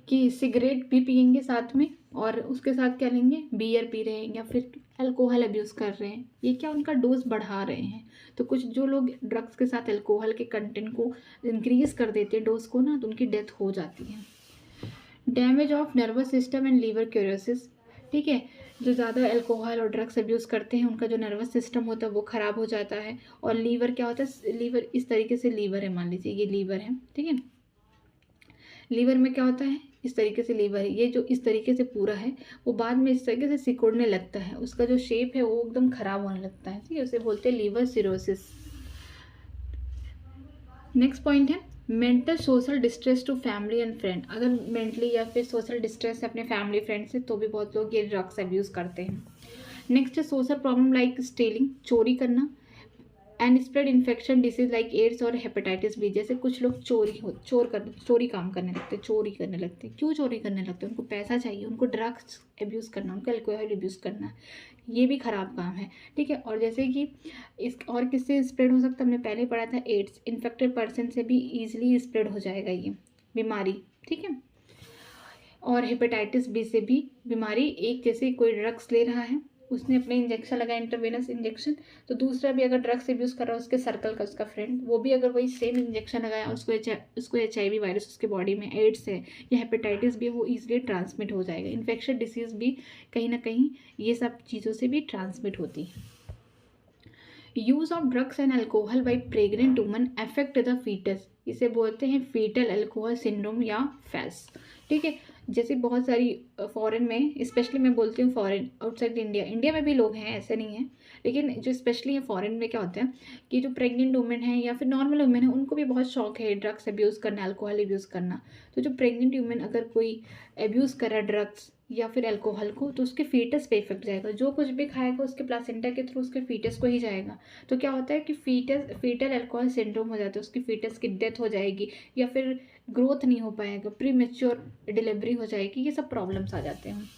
कि सिगरेट भी पियेंगे साथ में और उसके साथ क्या लेंगे, बियर पी रहे हैं या फिर अल्कोहल अब्यूज़ कर रहे हैं, ये क्या उनका डोज बढ़ा रहे हैं। तो कुछ जो लोग ड्रग्स के साथ अल्कोहल के कंटेंट को इंक्रीज़ कर देते हैं डोज को ना, तो उनकी डेथ हो जाती है। Damage of nervous system and liver cirrhosis. ठीक है, जो ज़्यादा अल्कोहल और ड्रग्स अब्यूज़ करते हैं उनका जो नर्वस सिस्टम होता है वो ख़राब हो जाता है, और लीवर क्या होता है, लीवर इस तरीके से लीवर है, मान लीजिए ये लीवर है। ठीक है, लीवर में क्या होता है, इस तरीके से लीवर है, ये जो इस तरीके से पूरा है वो बाद में इस तरीके से सिकुड़ने लगता है, उसका जो शेप है वो एकदम ख़राब होने लगता है। ठीक है, उसे बोलते हैं लीवर सिरोसिस। नेक्स्ट पॉइंट है mental social distress to family and friend, अगर मेंटली या फिर सोशल डिस्ट्रेस है अपने फैमिली फ्रेंड से तो भी बहुत लोग ये ड्रग्स अब्यूज़ करते हैं। नेक्स्ट है सोशल प्रॉब्लम लाइक स्टीलिंग, चोरी करना, and spread infection disease like AIDS और हेपेटाइटिस बी। जैसे कुछ लोग चोरी काम करने लगते हैं, चोरी करने लगते हैं, क्यों चोरी करने लगते हैं, उनको पैसा चाहिए, उनको ड्रग्स अब्यूज़ करना, उनको अल्कोहल अब्यूज़ करना, ये भी ख़राब काम है। ठीक है, और जैसे कि इस और किससे स्प्रेड हो सकता है, हमने पहले पढ़ा था एड्स, इन्फेक्टेड पर्सन से भी ईजिली स्प्रेड हो जाएगा ये बीमारी। ठीक है, और हेपेटाइटिस बी से भी बीमारी, एक जैसे कोई ड्रग्स ले रहा है, उसने अपने इंजेक्शन लगाया इंटरवेनस इंजेक्शन, तो दूसरा भी अगर ड्रग्स अब्यूज़ कर रहा है उसके सर्कल का, उसका फ्रेंड, वो भी अगर वही सेम इंजेक्शन लगाया, उसको HIV वायरस उसके बॉडी में, एड्स है या हेपेटाइटिस भी, वो ईजिली ट्रांसमिट हो जाएगा। इन्फेक्शन डिसीज़ भी कहीं ना कहीं ये सब चीज़ों से भी ट्रांसमिट होती है। Use of drugs and alcohol by pregnant woman affect the foetus, इसे बोलते हैं फीटल अल्कोहल सिंड्रोम या फैस। ठीक है, जैसे बहुत सारी फॉरेन में, स्पेशली मैं बोलती हूँ फॉरेन, आउटसाइड इंडिया, इंडिया में भी लोग हैं, ऐसे नहीं है, लेकिन जो स्पेशली है फॉरेन में क्या होता है कि जो प्रेग्नेंट वुमेन है या फिर नॉर्मल वुमेन है, उनको भी बहुत शौक है ड्रग्स अब्यूज़ करना, अल्कोहल अब्यूज़ करना। तो जो प्रेग्नेंट वुमेन अगर कोई अब्यूज़ कर रहा है ड्रग्स या फिर अल्कोहल को, तो उसके फीटस पे इफेक्ट जाएगा। जो कुछ भी खाएगा उसके प्लासेंटा के थ्रू उसके फीटस को ही जाएगा। तो क्या होता है कि फीटल अल्कोहल सिंड्रोम हो जाता है, उसकी फीटस की डेथ हो जाएगी या फिर ग्रोथ नहीं हो पाएगा, प्री मेच्योर डिलीवरी हो जाएगी, ये सब प्रॉब्लम्स आ जाते हैं।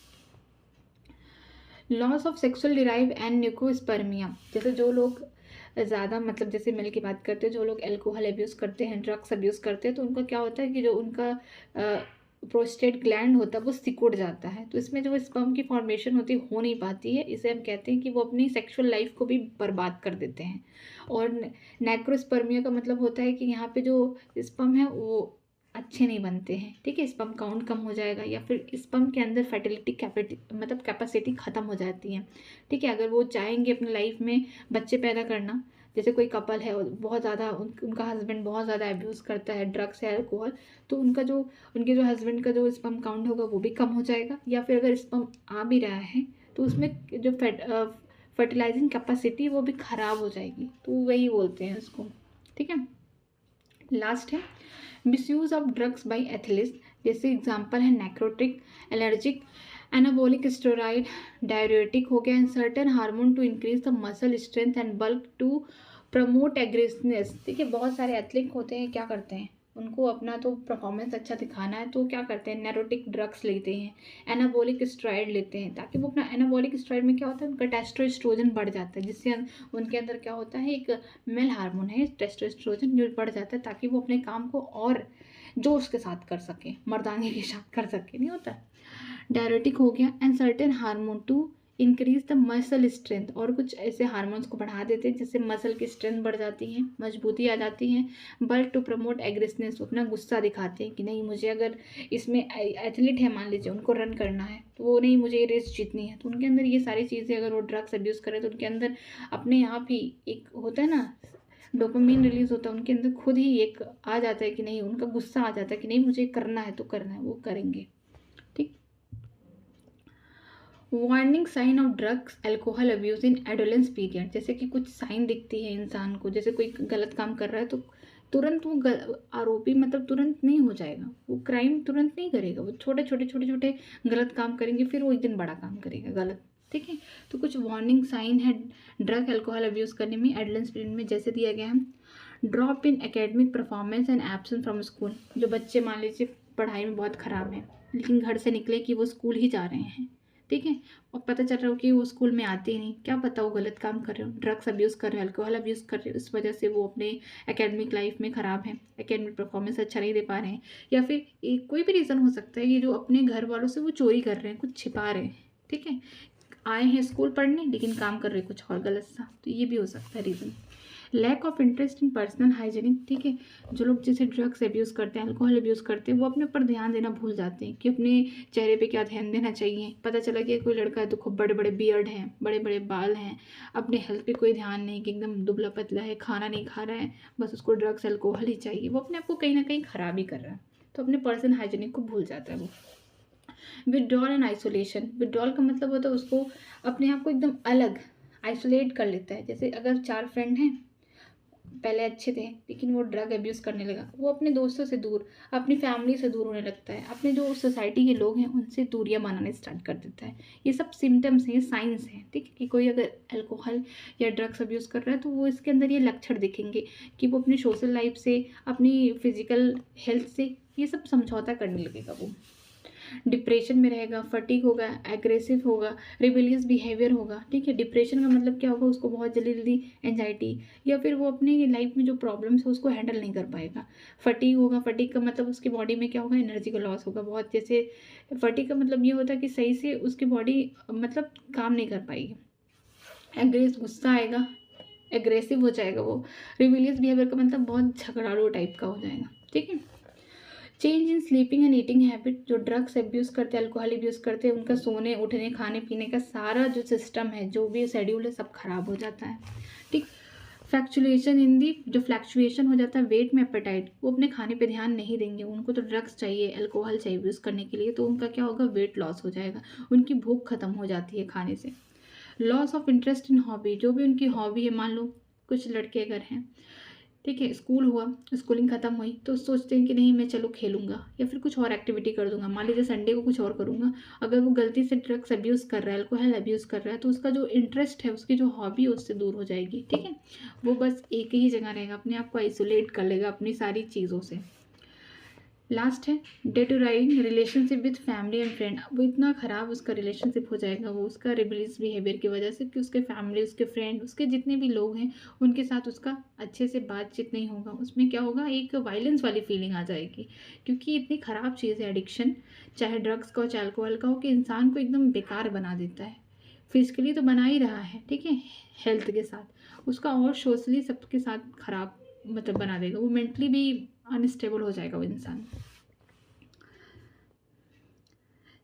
Loss of sexual drive and necrospermia, जैसे जो लोग ज़्यादा मतलब जैसे मेल की बात करते हैं, जो लोग अल्कोहल अब्यूज़ करते हैं, ड्रग्स अब्यूज़ करते हैं, तो उनका क्या होता है कि जो उनका प्रोस्टेट ग्लैंड होता है वो सिकुड़ जाता है। तो इसमें जो स्पर्म की फॉर्मेशन होती है हो नहीं पाती है। इसे हम कहते हैं कि वो अपनी सेक्सुअल लाइफ को भी बर्बाद कर देते हैं। और नेक्रोस्पर्मिया का मतलब होता है कि यहाँ पे जो स्पर्म है वो अच्छे नहीं बनते हैं, ठीक है, स्पर्म काउंट कम हो जाएगा या फिर स्पर्म के अंदर फर्टिलिटी मतलब कैपेसिटी ख़त्म हो जाती है, ठीक है। अगर वो चाहेंगे अपनी लाइफ में बच्चे पैदा करना, जैसे कोई कपल है बहुत ज़्यादा उनका हस्बैंड बहुत ज़्यादा अब्यूज़ करता है ड्रग्स या अल्कोहल, तो उनके जो हस्बैंड का जो स्पर्म काउंट होगा वो भी कम हो जाएगा। या फिर अगर स्पर्म आ भी रहा है तो उसमें जो फर्टिलाइजिंग कैपेसिटी वो भी ख़राब हो जाएगी। तो वही बोलते हैं उसको, ठीक है। लास्ट है misuse of drugs by athletes, जैसे एग्जांपल है necrotic, allergic, anabolic steroid, diuretic हो गया, and certain hormone to increase the muscle strength and bulk to promote aggressiveness. ठीक है, बहुत सारे एथलीट होते हैं, क्या करते हैं, उनको अपना तो परफॉर्मेंस अच्छा दिखाना है तो क्या करते हैं, नैरोटिक ड्रग्स लेते हैं, एनाबॉलिक स्टेरॉइड लेते हैं, ताकि वो अपना एनाबॉलिक स्टेरॉइड में क्या होता है उनका टेस्टोस्टेरोन बढ़ जाता है, जिससे उनके अंदर क्या होता है एक मेल हार्मोन है टेस्टोस्टेरोन जो बढ़ जाता है, ताकि वो अपने काम को और जोश के साथ कर सके, मर्दानगी के साथ कर सके, नहीं होता। डायरेटिक हो गया, and certain hormone to increase the muscle strength, और कुछ ऐसे हार्मोन्स को बढ़ा देते हैं जिससे मसल की स्ट्रेंथ बढ़ जाती है, मजबूती आ जाती है। बल्क टू प्रमोट एग्रेसिवनेस, अपना गुस्सा दिखाते हैं कि नहीं मुझे, अगर इसमें एथलीट है मान लीजिए उनको रन करना है तो वो नहीं मुझे ये रेस जीतनी है, तो उनके अंदर ये सारी चीज़ें अगर वो ड्रग्स अब्यूज़ करें तो उनके अंदर अपने आप ही एक होता है ना डोपामिन रिलीज होता है, उनके अंदर खुद ही एक आ जाता है कि नहीं, उनका गुस्सा आ जाता है कि नहीं मुझे करना है तो करना है, वो करेंगे। ठीक, warning sign of drugs alcohol abuse in adolescence period, जैसे कि कुछ साइन दिखती है इंसान को, जैसे कोई गलत काम कर रहा है तो तुरंत वो आरोपी मतलब तुरंत नहीं हो जाएगा, वो क्राइम तुरंत नहीं करेगा, वो छोटे छोटे गलत काम करेंगे, फिर वो एक दिन बड़ा काम करेगा गलत। ठीक है, तो कुछ वार्निंग साइन है ड्रग अल्कोहल अब्यूज़ करने में एडोलेंस पीरियड में, जैसे दिया गया है drop in academic performance and absent from school, जो बच्चे मान लीजिए पढ़ाई में बहुत ख़राब हैं लेकिन घर से निकले कि वो स्कूल ही जा रहे हैं, ठीक है, और पता चल रहा हो कि वो स्कूल में आते ही नहीं, क्या पता वो गलत काम कर रहे हो, ड्रग्स अब्यूज़ कर रहे हो, अल्कोहल अब्यूज़ कर रहे हो, इस वजह से वो अपने एकेडमिक लाइफ में ख़राब है, एकेडमिक परफॉर्मेंस अच्छा नहीं दे पा रहे हैं, या फिर एक कोई भी रीज़न हो सकता है कि जो अपने घर वालों से वो चोरी कर रहे हैं, कुछ छिपा रहे हैं, ठीक है, आए हैं स्कूल पढ़ने लेकिन काम कर रहे हैं कुछ और गलत सा, तो ये भी हो सकता है reason. Lack of interest in personal hygienic, ठीक है, जो लोग जैसे ड्रग्स अब्यूज़ करते हैं, अल्कोहल अब्यूज़ करते हैं, वो अपने ऊपर ध्यान देना भूल जाते हैं कि अपने चेहरे पे क्या ध्यान देना चाहिए। पता चला कि कोई लड़का है तो खूब बड़े बड़े बियर्ड हैं, बड़े बड़े बाल हैं, अपने हेल्थ पे कोई ध्यान नहीं, कि एकदम दुबला पतला है, खाना नहीं खा रहा है, बस उसको ड्रग्स अल्कोहल ही चाहिए, वो अपने आप को कहीं ना कहीं ख़राब ही कर रहा है, तो अपने पर्सनल हाइजीनिक को भूल जाता है वो। विड्रॉल एंड आइसोलेशन, विड्रॉल का मतलब होता है उसको अपने आप को एकदम अलग आइसोलेट कर लेता है, जैसे अगर 4 फ्रेंड हैं, पहले अच्छे थे लेकिन वो ड्रग अब्यूज़ करने लगा, वो अपने दोस्तों से दूर, अपनी फैमिली से दूर होने लगता है, अपने जो सोसाइटी के लोग हैं उनसे दूरियां बनाने स्टार्ट कर देता है। ये सब सिम्टम्स हैं, साइंस हैं, ठीक है, कि कोई अगर अल्कोहल या ड्रग्स अब्यूज़ कर रहा है तो वो इसके अंदर ये लक्षण दिखेंगे कि वो अपनी सोशल लाइफ से, अपनी फिजिकल हेल्थ से ये सब समझौता करने लगेगा, वो डिप्रेशन में रहेगा, फटीग होगा, एग्रेसिव होगा, रिबेलियस बिहेवियर होगा, ठीक है। डिप्रेशन का मतलब क्या होगा, उसको बहुत जल्दी जल्दी एंजाइटी, या फिर वो अपनी लाइफ में जो प्रॉब्लम्स है उसको हैंडल नहीं कर पाएगा। फटीग होगा, फटीग का मतलब उसकी बॉडी में क्या होगा, एनर्जी का लॉस होगा बहुत, जैसे फटीग का मतलब ये होता है कि सही से उसकी बॉडी मतलब काम नहीं कर पाएगी। गुस्सा आएगा, एग्रेसिव हो जाएगा वो। रिबेलियस बिहेवियर का मतलब बहुत झगड़ालू टाइप का हो जाएगा, ठीक है। Change in sleeping and eating habit, जो ड्रग्स अब्यूज़ करते हैं, अल्कोहल अब्यूज़ करते हैं, उनका सोने उठने खाने पीने का सारा जो सिस्टम है, जो भी शेड्यूल है, सब खराब हो जाता है, ठीक। फ्लैक्चुएशन इन दी, जो फ्लैक्चुएशन हो जाता है वेट में, एपेटाइट, वो अपने खाने पे ध्यान नहीं देंगे, उनको तो ड्रग्स चाहिए, अल्कोहल चाहिए यूज़ करने के लिए, तो उनका क्या होगा, वेट लॉस हो जाएगा, उनकी भूख खत्म हो जाती है खाने से। Loss of interest in hobby, जो भी उनकी हॉबी है, मान लो कुछ लड़के अगर हैं, ठीक है, स्कूल हुआ, स्कूलिंग ख़त्म हुई तो सोचते हैं कि नहीं मैं चलो खेलूंगा या फिर कुछ और एक्टिविटी कर दूंगा, मान लीजिए संडे को कुछ और करूंगा। अगर वो गलती से ड्रग्स अब्यूज़ कर रहा है, अल्कोहल अब्यूज़ कर रहा है, तो उसका जो इंटरेस्ट है, उसकी जो हॉबी है, उससे दूर हो जाएगी। ठीक है, वो बस एक ही जगह रहेगा, अपने आप को आइसोलेट कर लेगा अपनी सारी चीज़ों से। लास्ट है deteriorating relationship with family and friend. वो इतना ख़राब उसका रिलेशनशिप हो जाएगा, वो उसका रिबलियस बिहेवियर की वजह से, कि उसके फैमिली, उसके फ्रेंड, उसके जितने भी लोग हैं, उनके साथ उसका अच्छे से बातचीत नहीं होगा। उसमें क्या होगा, एक वायलेंस वाली फीलिंग आ जाएगी, क्योंकि इतनी ख़राब चीज़ है एडिक्शन, चाहे ड्रग्स का हो चाहे अल्कोहल का हो, कि इंसान को एकदम बेकार बना देता है। फिजिकली तो बना ही रहा है, ठीक है, हेल्थ के साथ, उसका और सोशली सबके साथ ख़राब मतलब बना देगा, वो मेंटली भी अनस्टेबल हो जाएगा वो इंसान।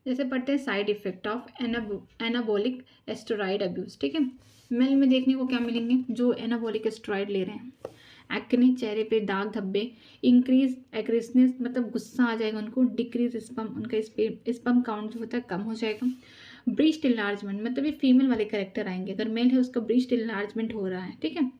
जैसे पढ़ते हैं side effect of anabolic asteroid abuse. ठीक है, मेल में देखने को क्या मिलेंगे, जो एनाबॉलिक एस्टेरॉइड ले रहे हैं, एक्ने, चेहरे पे दाग धब्बे, इंक्रीज एग्रेसिवनेस, मतलब गुस्सा आ जाएगा उनको, डिक्रीज स्पर्म, उनका स्पर्म काउंट जो होता है कम हो जाएगा, ब्रीस्ट इनलार्जमेंट, मतलब ये फीमेल वाले करेक्टर आएंगे, अगर मेल है उसका ब्रीस्ट इनलार्जमेंट हो रहा है। ठीक है,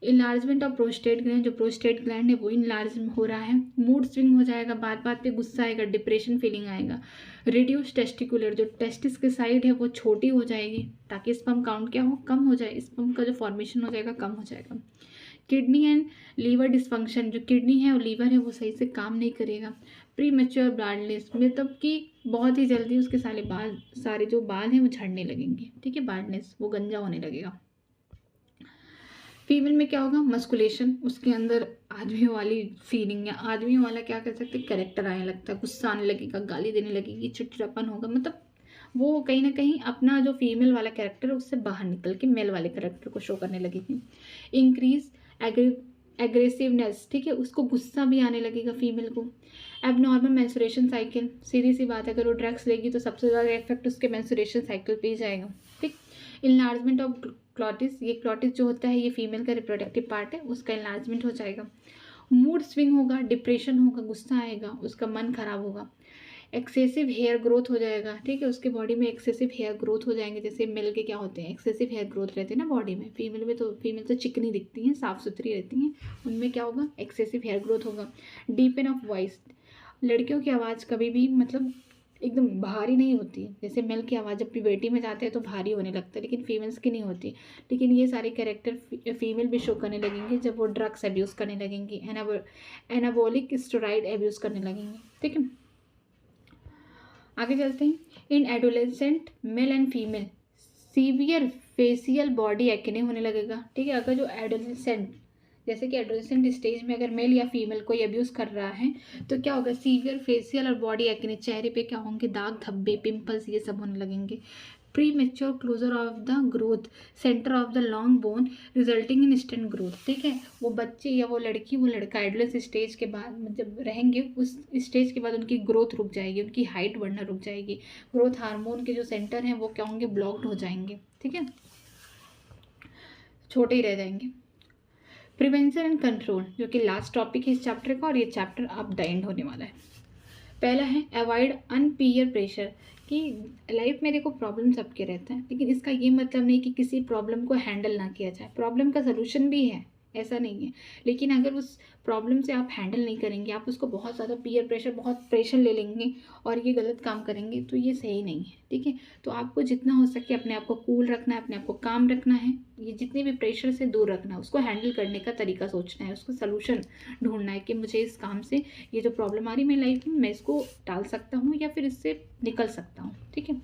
इनलार्जमेंट ऑफ प्रोस्टेट ग्लैंड, जो प्रोस्टेट ग्लैंड है वो इनलार्ज हो रहा है, मूड स्विंग हो जाएगा, बात बात पे गुस्सा आएगा, डिप्रेशन फीलिंग आएगा, रिड्यूस टेस्टिकुलर, जो टेस्टिस के साइड है वो छोटी हो जाएगी, ताकि स्पर्म काउंट क्या हो, कम हो जाए, स्पर्म का जो फॉर्मेशन हो जाएगा कम हो जाएगा। किडनी एंड लीवर डिस्फंक्शन, जो किडनी है और लीवर है वो सही से काम नहीं करेगा। प्री मेच्योर बाल्डनेस, मतलब कि बहुत ही जल्दी उसके सारे जो बाल हैं वो झड़ने लगेंगे। ठीक है, बाल्डनेस, वो गंजा होने लगेगा। फीमेल में क्या होगा, मस्कुलेशन, उसके अंदर आदमियों वाली फीलिंग या आदमियों वाला क्या कह सकते हैं कैरेक्टर आने लगता है, गुस्सा आने लगेगा, गाली देने लगेगी, चिड़चिड़ापन होगा, मतलब वो कहीं ना कहीं अपना जो फीमेल वाला कैरेक्टर है उससे बाहर निकल के मेल वाले कैरेक्टर को शो करने लगेगी। इंक्रीज एग्रेसिवनेस, ठीक है, उसको गुस्सा भी आने लगेगा फीमेल को। एबनॉर्मल मेंस्ट्रुएशन साइकिल, सीधी सी बात है, अगर वो ड्रग्स लेगी तो सबसे ज़्यादा इफेक्ट उसके मेंस्ट्रुएशन साइकिल पे ही जाएगा। ठीक, इनलार्जमेंट ऑफ क्लॉटिस, ये क्लॉटिस जो होता है ये फीमेल का रिप्रोडक्टिव पार्ट है, उसका इनलार्जमेंट हो जाएगा। मूड स्विंग होगा, डिप्रेशन होगा, गुस्सा आएगा, उसका मन खराब होगा। एक्सेसिव हेयर ग्रोथ हो जाएगा, ठीक है, उसके बॉडी में एक्सेसिव हेयर ग्रोथ हो जाएंगे, जैसे मेल के क्या होते हैं, एक्सेसिव हेयर ग्रोथ रहते हैं ना बॉडी में, फीमेल तो चिकनी दिखती हैं, साफ सुथरी रहती हैं, उनमें क्या होगा, एक्सेसिव हेयर ग्रोथ होगा। डीपन ऑफ वॉइस, लड़कियों की आवाज़ कभी भी मतलब एकदम भारी नहीं होती, जैसे मेल की आवाज़ जब प्यूबर्टी में जाते हैं तो भारी होने लगता है, लेकिन फीमेल्स की नहीं होती। लेकिन ये सारे कैरेक्टर फीमेल भी शो करने लगेंगे जब वो ड्रग्स अब्यूज़ करने लगेंगी, एनाबॉलिक स्टेरॉइड अब्यूज़ करने लगेंगे। ठीक है, आगे चलते हैं। In adolescent male and female severe facial body acne होने लगेगा। ठीक है, अगर जो एडोलेसेंट, जैसे कि एडोलेसेंट स्टेज में अगर मेल या फीमेल कोई अब्यूज़ कर रहा है तो क्या होगा, सीवियर फेशियल और बॉडी एक्ने, चेहरे पे क्या होंगे, दाग धब्बे, पिंपल्स, ये सब होने लगेंगे। Premature closure of the growth centre of the long bone resulting in instant growth. ठीक है, वो बच्चे या वो लड़की वो लड़का एडोलेंस स्टेज के बाद जब रहेंगे, उस स्टेज के बाद उनकी ग्रोथ रुक जाएगी, उनकी हाइट बढ़ना रुक जाएगी, ग्रोथ हार्मोन के जो सेंटर हैं वो क्या होंगे, ब्लॉक्ड हो जाएंगे। ठीक है, छोटे ही रह जाएंगे। प्रिवेंशन एंड कंट्रोल, जो कि लास्ट टॉपिक है इस चैप्टर का, और ये चैप्टर अब द एंड होने वाला है। पहला है अवॉइड अनपीयर प्रेशर, कि लाइफ में देखो प्रॉब्लम सबके रहते हैं, लेकिन इसका ये मतलब नहीं कि किसी प्रॉब्लम को हैंडल ना किया जाए, प्रॉब्लम का सलूशन भी है, ऐसा नहीं है, लेकिन अगर उस प्रॉब्लम से आप हैंडल नहीं करेंगे, आप उसको बहुत ज़्यादा पीयर प्रेशर, बहुत प्रेशर ले लेंगे और ये गलत काम करेंगे तो ये सही नहीं है। ठीक है, तो आपको जितना हो सके अपने आप को कूल रखना है, अपने आप को काम रखना है, ये जितने भी प्रेशर से दूर रखना है, उसको हैंडल करने का तरीका सोचना है, उसको सलूशन ढूंढना है कि मुझे इस काम से ये जो प्रॉब्लम आ रही है मेरी लाइफ में, मैं इसको टाल सकता हूँ या फिर इससे निकल सकता हूँ। ठीक है,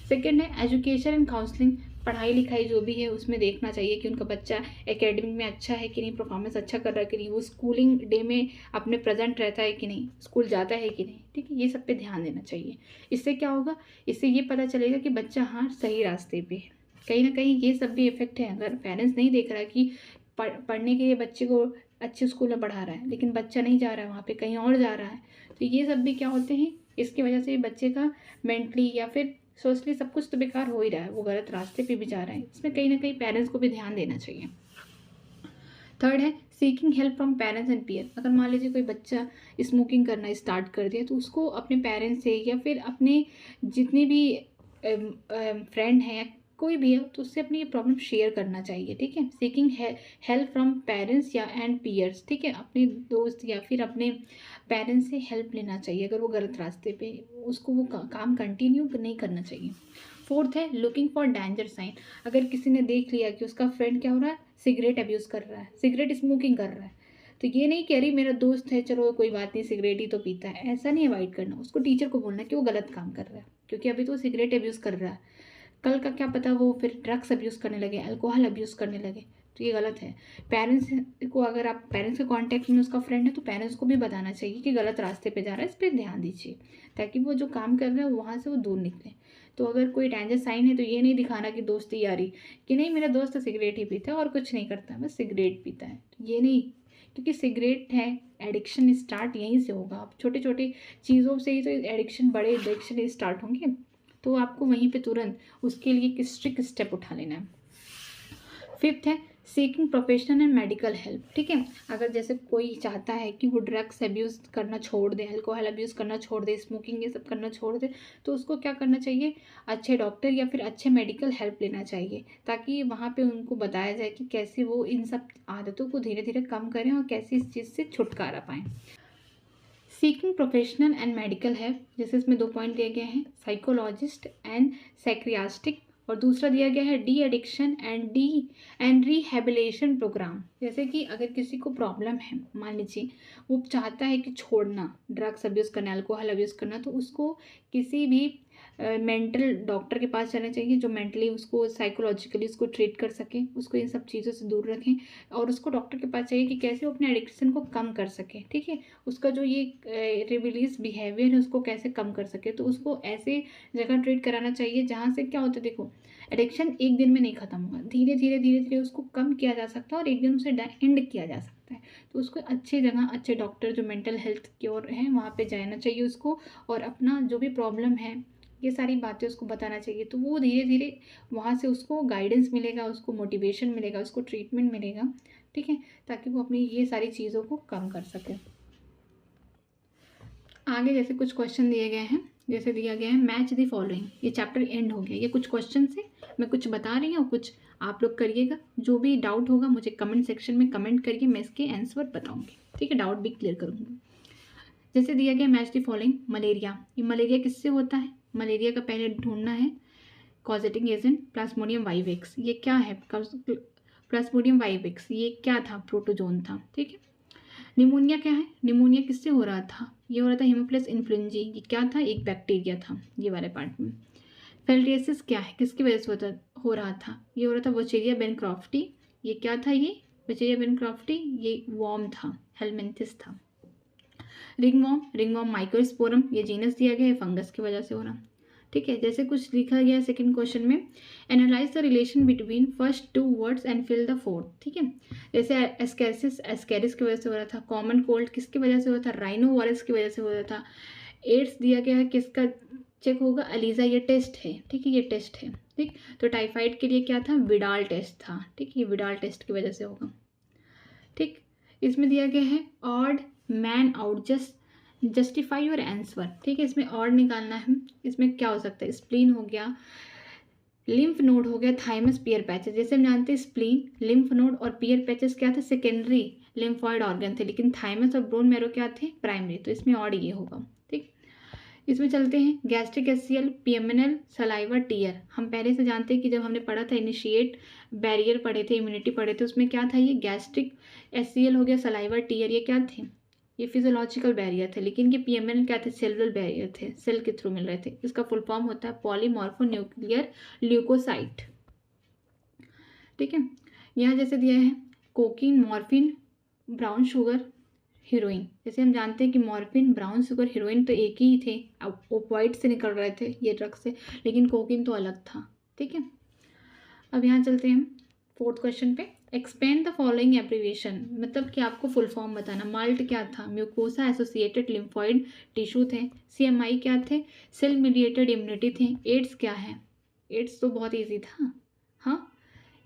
सेकेंड है एजुकेशन एंड काउंसलिंग, पढ़ाई लिखाई जो भी है उसमें देखना चाहिए कि उनका बच्चा एकेडमिक में अच्छा है कि नहीं, परफॉर्मेंस अच्छा कर रहा है कि नहीं, वो स्कूलिंग डे में अपने प्रेजेंट रहता है कि नहीं, स्कूल जाता है कि नहीं। ठीक है, ये सब पे ध्यान देना चाहिए। इससे क्या होगा, इससे ये पता चलेगा कि बच्चा हाँ सही रास्ते पे है। कहीं ना कहीं ये सब भी इफेक्ट है, अगर पेरेंट्स नहीं देख रहा है कि पढ़ने के लिए बच्चे को अच्छे स्कूल में पढ़ा रहा है, लेकिन बच्चा नहीं जा रहा है वहाँ पे, कहीं और जा रहा है, तो ये सब भी क्या होते हैं, इसकी वजह से बच्चे का मेंटली या फिर सोशली सब कुछ तो बेकार हो ही रहा है, वो गलत रास्ते पे भी जा रहा है। इसमें कहीं ना कहीं पेरेंट्स को भी ध्यान देना चाहिए। थर्ड है seeking help from parents and peer. अगर मान लीजिए कोई बच्चा स्मोकिंग करना स्टार्ट कर दिया तो उसको अपने पेरेंट्स से या फिर अपने जितने भी फ्रेंड हैं या कोई भी है तो उससे अपनी ये प्रॉब्लम शेयर करना चाहिए, ठीक है। सीकिंग हेल्प फ्रॉम पेरेंट्स या एंड पीयर्स, ठीक है, अपने दोस्त या फिर अपने पेरेंट्स से हेल्प लेना चाहिए अगर वो गलत रास्ते पे, उसको वो काम कंटिन्यू नहीं करना चाहिए। फोर्थ है लुकिंग फॉर डेंजर साइन। अगर किसी ने देख लिया कि उसका फ्रेंड क्या हो रहा है, सिगरेट अब्यूज़ कर रहा है, सिगरेट स्मोकिंग कर रहा है, तो ये नहीं कह रही मेरा दोस्त है चलो कोई बात नहीं सिगरेट ही तो पीता है, ऐसा नहीं अवॉइड करना। उसको टीचर को बोलना कि वो गलत काम कर रहा है, क्योंकि अभी तो वो सिगरेट अब्यूज़ कर रहा है, कल का क्या पता वो फिर ड्रग्स अब्यूज़ करने लगे, अल्कोहल अब्यूज़ करने लगे, तो ये गलत है। पेरेंट्स को, अगर आप पेरेंट्स के कांटेक्ट में उसका फ्रेंड है तो पेरेंट्स को भी बताना चाहिए कि गलत रास्ते पे जा रहा है, इस पर ध्यान दीजिए ताकि वो जो काम कर रहा है वहाँ से वो दूर निकले। तो अगर कोई डेंजर साइन है तो ये नहीं दिखाना कि दोस्ती यारी, कि नहीं मेरा दोस्त तो सिगरेट ही पीता है और कुछ नहीं करता, बस सिगरेट पीता है, तो ये नहीं, क्योंकि सिगरेट है, एडिक्शन स्टार्ट यहीं से होगा। आप छोटे छोटे चीज़ों से ही तो एडिक्शन, बड़े एडिक्शन स्टार्ट होंगे, तो आपको वहीं पे तुरंत उसके लिए एक स्ट्रिक्ट स्टेप उठा लेना है। फिफ्थ है seeking professional and medical help, ठीक है। अगर जैसे कोई चाहता है कि वो ड्रग्स अब्यूज़ करना छोड़ दे, अल्कोहल अब्यूज़ करना छोड़ दे, स्मोकिंग ये सब करना छोड़ दे, तो उसको क्या करना चाहिए, अच्छे डॉक्टर या फिर अच्छे मेडिकल हेल्प लेना चाहिए, ताकि वहाँ पे उनको बताया जाए कि कैसे वो इन सब आदतों को धीरे धीरे कम करें और कैसे इस चीज़ से छुटकारा पाएँ। Seeking professional and medical help, जैसे इसमें 2 पॉइंट दिए गए हैं, साइकोलॉजिस्ट एंड साइक्रियास्टिक, और दूसरा दिया गया है de addiction and rehabilitation programme. जैसे कि अगर किसी को प्रॉब्लम है, मान लीजिए वो चाहता है कि छोड़ना ड्रग्स अब्यूज़ करना, अल्कोहल अब्यूज़ करना, तो उसको किसी भी मेंटल डॉक्टर के पास जाना चाहिए जो मेंटली उसको, साइकोलॉजिकली उसको ट्रीट कर सके, उसको इन सब चीज़ों से दूर रखें, और उसको डॉक्टर के पास चाहिए कि कैसे वो अपने एडिक्शन को कम कर सके, ठीक है। उसका जो ये रिबिलियस बिहेवियर है उसको कैसे कम कर सके, तो उसको ऐसे जगह ट्रीट कराना चाहिए जहाँ से क्या होता है, देखो एडिक्शन एक दिन में नहीं ख़त्म होगा, धीरे धीरे उसको कम किया जा सकता है और एक दिन उसे एंड किया जा सकता है। तो उसको अच्छी जगह, अच्छे डॉक्टर जो मेंटल हेल्थ क्योर हैं वहाँ पे जाना चाहिए उसको, और अपना जो भी प्रॉब्लम है ये सारी बातें उसको बताना चाहिए, तो वो धीरे धीरे वहाँ से उसको गाइडेंस मिलेगा, उसको मोटिवेशन मिलेगा, उसको ट्रीटमेंट मिलेगा, ठीक है, ताकि वो अपनी ये सारी चीज़ों को कम कर सके। आगे जैसे कुछ क्वेश्चन दिए गए हैं, जैसे दिया गया है मैच द फॉलोइंग, ये चैप्टर एंड हो गया, ये कुछ क्वेश्चन से मैं कुछ बता रही हूँ, कुछ आप लोग करिएगा, जो भी डाउट होगा मुझे कमेंट सेक्शन में कमेंट करिए, मैं इसके आंसर बताऊँगी, ठीक है, डाउट भी क्लियर करूँगी। जैसे दिया गया मैच द फॉलोइंग, मलेरिया, ये मलेरिया किससे होता है, मलेरिया का पहले ढूंढना है कॉजेटिंग एजेंट प्लाज्मोडियम वाइवेक्स, ये क्या है, प्लाज्मोडियम वाइवेक्स ये क्या था, प्रोटोजोन था, ठीक है। निमोनिया क्या है, निमोनिया किससे हो रहा था, ये हो रहा था हेमोफिलस इन्फ्लुएंजाe, ये क्या था, एक बैक्टीरिया था, ये वाले पार्ट में। फेल्टियसिस क्या है, किसकी वजह से हो रहा था, ये हो रहा था वोचेरिया बेनक्रॉफ्टी, ये क्या था, ये वोचेरिया बेनक्रॉफ्टी, ये वॉर्म था, हेलमिंथिस था। रिंगवॉर्म माइक्रोस्पोरम, ये जीनस दिया गया है, फंगस की वजह से हो रहा, ठीक है। जैसे कुछ लिखा गया है सेकंड क्वेश्चन में, analyse the relation between first 2 words and fill the fourth, ठीक है। जैसे एस्केरिस की वजह से हो रहा था, कॉमन कोल्ड किसकी वजह से हो रहा था, राइनो वायरस की वजह से हो रहा था, एड्स दिया गया है, किसका चेक होगा, एलिजा, ये टेस्ट है, ठीक है, ये टेस्ट है, ठीक। तो टाइफाइड के लिए क्या था, विडाल टेस्ट था, ठीक, ये विडाल टेस्ट की वजह से होगा, ठीक। इसमें दिया गया है odd man out, justify your answer, ठीक है, इसमें ऑड निकालना है, इसमें क्या हो सकता है, स्प्लीन हो गया, लिम्फ नोड हो गया, थाइमस, पियर पैचेस। जैसे हम जानते हैं स्प्लीन, लिम्फ नोड और पियर पैचेस क्या थे, सेकेंडरी लिम्फॉइड ऑर्गन थे, लेकिन थाइमस और बोन मैरो क्या थे, प्राइमरी, तो इसमें ऑड ये होगा, ठीक। इसमें चलते हैं गैस्ट्रिक एसियल, पीएमएनएल, सलाइवा, टीयर। हम पहले से जानते हैं कि जब हमने पढ़ा था इनिशिएट बैरियर पढ़े थे, इम्यूनिटी पढ़े थे, उसमें क्या था, ये गैस्ट्रिक एसियल हो गया, सलाइवा, टीयर, ये क्या थे, ये फिजियोलॉजिकल बैरियर थे, लेकिन ये पीएमएनएल क्या थे, सेलुलर बैरियर थे, सेल के थ्रू मिल रहे थे। इसका फुल फॉर्म होता है पॉलीमॉर्फोन्यूक्लियर ल्यूकोसाइट, ठीक है। यहाँ जैसे दिया है cocaine, morphine, brown sugar, heroine. जैसे हम जानते हैं कि मॉर्फिन, ब्राउन शुगर, हीरोइन तो एक ही थे, ओपियोइड से निकल रहे थे ये ड्रग से, लेकिन कोकीन तो अलग था, ठीक है। अब यहाँ चलते हैं फोर्थ क्वेश्चन पे, एक्सपेंड द फॉलोइंग एब्रीविएशन, मतलब कि आपको फुल फॉर्म बताना। माल्ट क्या था, म्यूकोसा एसोसिएटेड लिम्फॉइड टिश्यू थे। सीएमआई क्या थे, सेल मीडिएटेड इम्यूनिटी थे। एड्स क्या है, एड्स तो बहुत ईजी था, हाँ,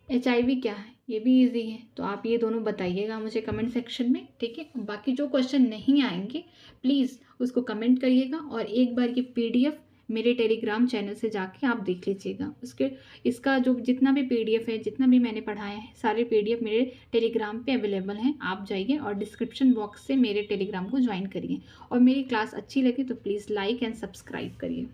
HIV क्या है, ये भी इजी है, तो आप ये दोनों बताइएगा मुझे कमेंट सेक्शन में, ठीक है। बाकी जो क्वेश्चन नहीं आएंगे प्लीज़ उसको कमेंट करिएगा, और एक बार ये PDF मेरे टेलीग्राम चैनल से जाके आप देख लीजिएगा। उसके इसका जो जितना भी PDF है, जितना भी मैंने पढ़ाया है, सारे PDF मेरे टेलीग्राम पे अवेलेबल हैं। आप जाइए और डिस्क्रिप्शन बॉक्स से मेरे टेलीग्राम को ज्वाइन करिए, और मेरी क्लास अच्छी लगी तो प्लीज़ लाइक एंड सब्सक्राइब करिए।